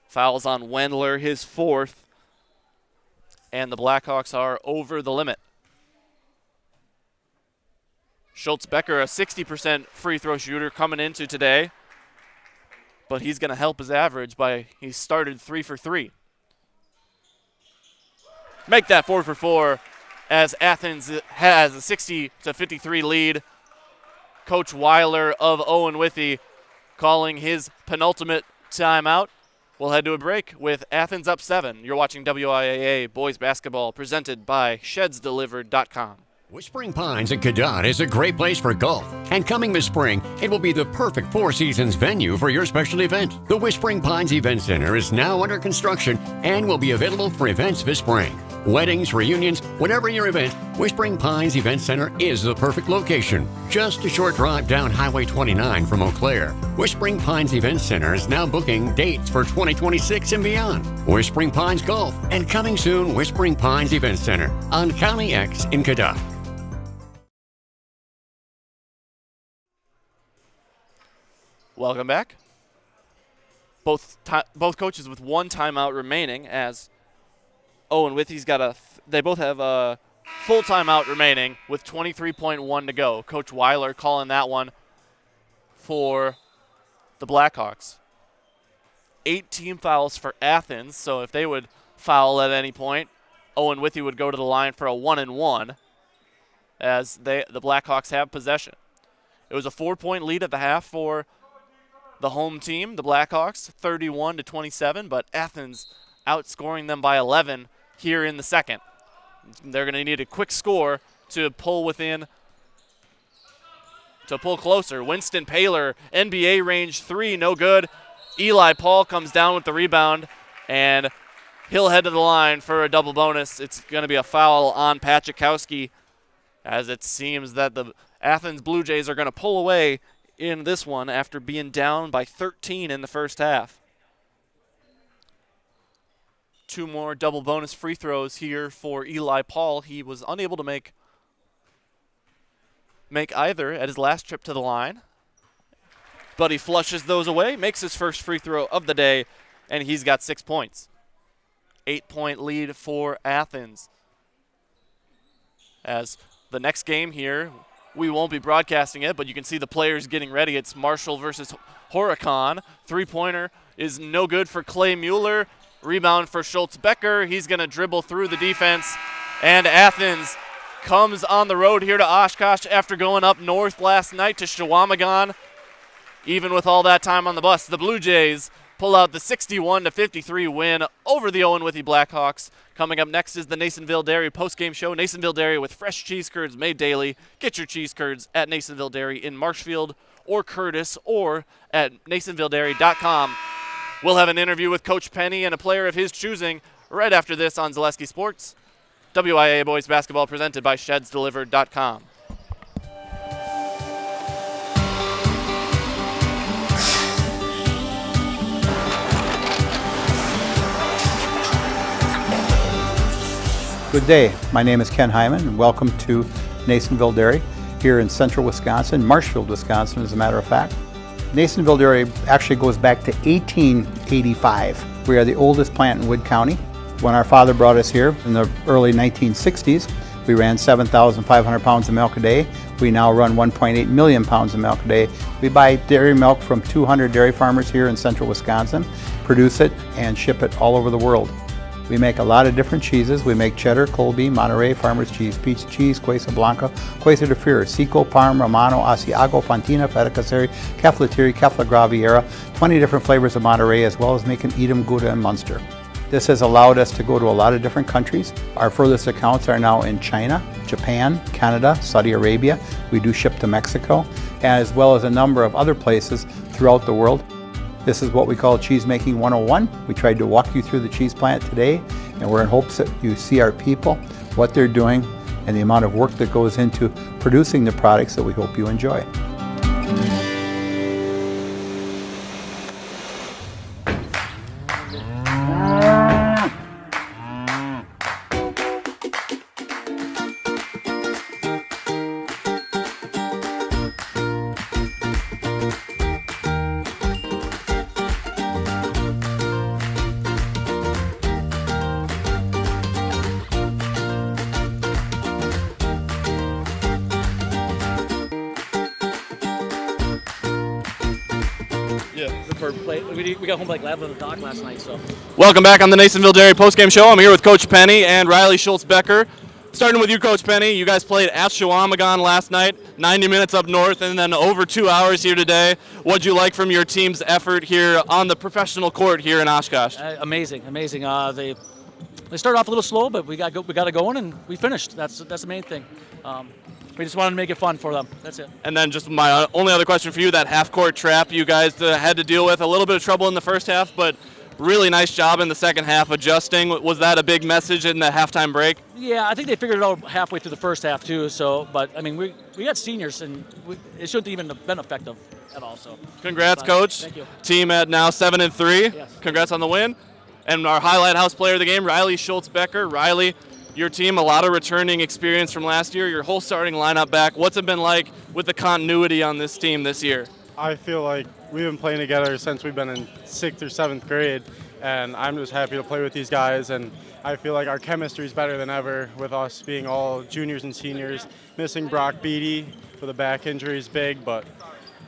Fouls on Wendler, his 4th, and the Blackhawks are over the limit. Schultz-Becker, a 60% free throw shooter coming into today, but he's going to help his average by he started 3 for 3. Make that 4 for 4 as Athens has a 60-53 lead. Coach Weiler of Owen-Withee calling his penultimate timeout. We'll head to a break with Athens up 7. You're watching WIAA Boys Basketball presented by ShedsDelivered.com. Whispering Pines in Cadott is a great place for golf, and coming this spring, it will be the perfect Four Seasons venue for your special event. The Whispering Pines Event Center is now under construction and will be available for events this spring. Weddings, reunions, whatever your event, Whispering Pines Event Center is the perfect location. Just a short drive down Highway 29 from Eau Claire. Whispering Pines Event Center is now booking dates for 2026 and beyond. Whispering Pines Golf, and coming soon, Whispering Pines Event Center on County X in Cadott. Welcome back. Both coaches with one timeout remaining, as Owen-Withee's got they both have a full timeout remaining with 23.1 to go. Coach Weiler calling that one for the Blackhawks. 8 team fouls for Athens, so if they would foul at any point, Owen-Withee would go to the line for a 1-and-1 as the Blackhawks have possession. It was a 4-point lead at the half for the home team, the Blackhawks, 31-27, but Athens outscoring them by 11 here in the second. They're going to need a quick score to pull closer. Winston Paler, NBA range 3, no good. Eli Paul comes down with the rebound, and he'll head to the line for a double bonus. It's going to be a foul on Pachikowski, as it seems that the Athens Blue Jays are going to pull away in this one after being down by 13 in the first half. 2 more double bonus free throws here for Eli Paul. He was unable to make either at his last trip to the line, but he flushes those away, makes his first free throw of the day, and he's got 6 points. 8-point lead for Athens. As the next game here, we won't be broadcasting it, but you can see the players getting ready. It's Marshall versus Horicon. 3-pointer is no good for Clay Mueller. Rebound for Schultz-Becker. He's going to dribble through the defense. And Athens comes on the road here to Oshkosh after going up north last night to Shawamagon. Even with all that time on the bus, the Blue Jays pull out the 61-53 win over the Owen-Withee Blackhawks. Coming up next is the Nasonville Dairy postgame show. Nasonville Dairy with fresh cheese curds made daily. Get your cheese curds at Nasonville Dairy in Marshfield or Curtis or at NasonvilleDairy.com. We'll have an interview with Coach Penny and a player of his choosing right after this on Zaleski Sports. WIAA Boys Basketball presented by ShedsDelivered.com. Good day. My name is Ken Hyman, and welcome to Nasonville Dairy here in central Wisconsin, Marshfield, Wisconsin, as a matter of fact. Nasonville Dairy actually goes back to 1885. We are the oldest plant in Wood County. When our father brought us here in the early 1960s, we ran 7,500 pounds of milk a day. We now run 1.8 million pounds of milk a day. We buy dairy milk from 200 dairy farmers here in central Wisconsin, produce it, and ship it all over the world. We make a lot of different cheeses. We make cheddar, Colby, Monterey, Farmer's Cheese, Peach Cheese, Quesa Blanca, Quesa de Fury, Seco, Parm, Romano, Asiago, Fontina, Feta Caseri, Keflatiri, Kefla Graviera, 20 different flavors of Monterey, as well as making Edam, Gouda, and Munster. This has allowed us to go to a lot of different countries. Our furthest accounts are now in China, Japan, Canada, Saudi Arabia. We do ship to Mexico, as well as a number of other places throughout the world. This is what we call Cheese Making 101. We tried to walk you through the cheese plant today, and we're in hopes that you see our people, what they're doing, and the amount of work that goes into producing the products that we hope you enjoy. We got home like 11 o'clock last night, so. Welcome back on the Nasonville Dairy postgame show. I'm here with Coach Penny and Riley Schultz-Becker Starting with you, Coach Penny, you guys played at Chequamegon last night, 90 minutes up north, and then over 2 hours here today. What'd you like from your team's effort here on the professional court here in Oshkosh? Amazing. They started off a little slow, but we got it going and we finished. That's the main thing. We just wanted to make it fun for them. That's it. And then just my only other question for you, that half-court trap you guys had to deal with. A little bit of trouble in the first half, but really nice job in the second half adjusting. Was that a big message in the halftime break? Yeah, I think they figured it out halfway through the first half too. So, but I mean, we got seniors, and it shouldn't even have been effective at all. So, congrats, Coach. Thank you. Team at now 7-3. Yes. Congrats on the win. And our highlight house player of the game, Riley Schultz-Becker. Riley, your team, a lot of returning experience from last year. Your whole starting lineup back. What's it been like with the continuity on this team this year? I feel like we've been playing together since we've been in 6th or 7th grade, and I'm just happy to play with these guys. And I feel like our chemistry is better than ever with us being all juniors and seniors. Missing Brock Beatty with a back injury is big, but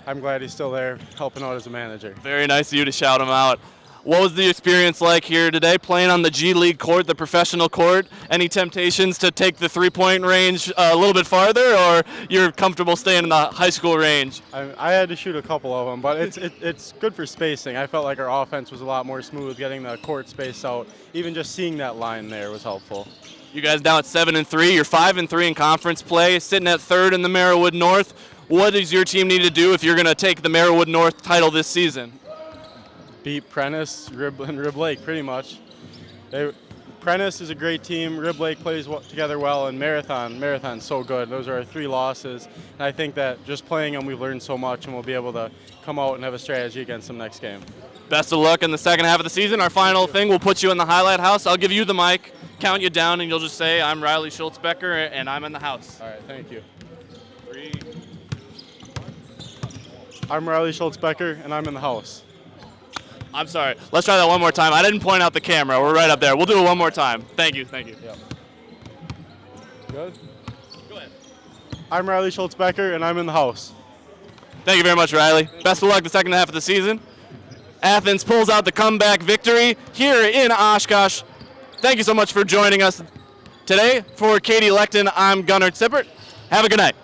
I'm glad he's still there helping out as a manager. Very nice of you to shout him out. What was the experience like here today, playing on the G League court, the professional court? Any temptations to take the three-point range a little bit farther, or you're comfortable staying in the high school range? I had to shoot a couple of them, but it's good for spacing. I felt like our offense was a lot more smooth, getting the court space out. Even just seeing that line there was helpful. You guys now at 7-3. You're 5-3 in conference play, sitting at 3rd in the Merriwood North. What does your team need to do if you're going to take the Merriwood North title this season? Beat Prentice, and Rib Lake pretty much. Prentice is a great team. Rib Lake plays together well, and Marathon's so good. Those are our 3 losses. And I think that just playing them, we've learned so much, and we'll be able to come out and have a strategy against them next game. Best of luck in the second half of the season. Our final thing, we'll put you in the highlight house. I'll give you the mic, count you down, and you'll just say, I'm Riley Schultz-Becker, and I'm in the house. All right, thank you. 3. I'm Riley Schultz-Becker, and I'm in the house. I'm sorry. Let's try that one more time. I didn't point out the camera. We're right up there. We'll do it one more time. Thank you. Yep. Good? Go ahead. I'm Riley Schultz-Becker, and I'm in the house. Thank you very much, Riley. Best of luck the second half of the season. Athens pulls out the comeback victory here in Oshkosh. Thank you so much for joining us today. For Katie Lecton, I'm Gunnar Zippert. Have a good night.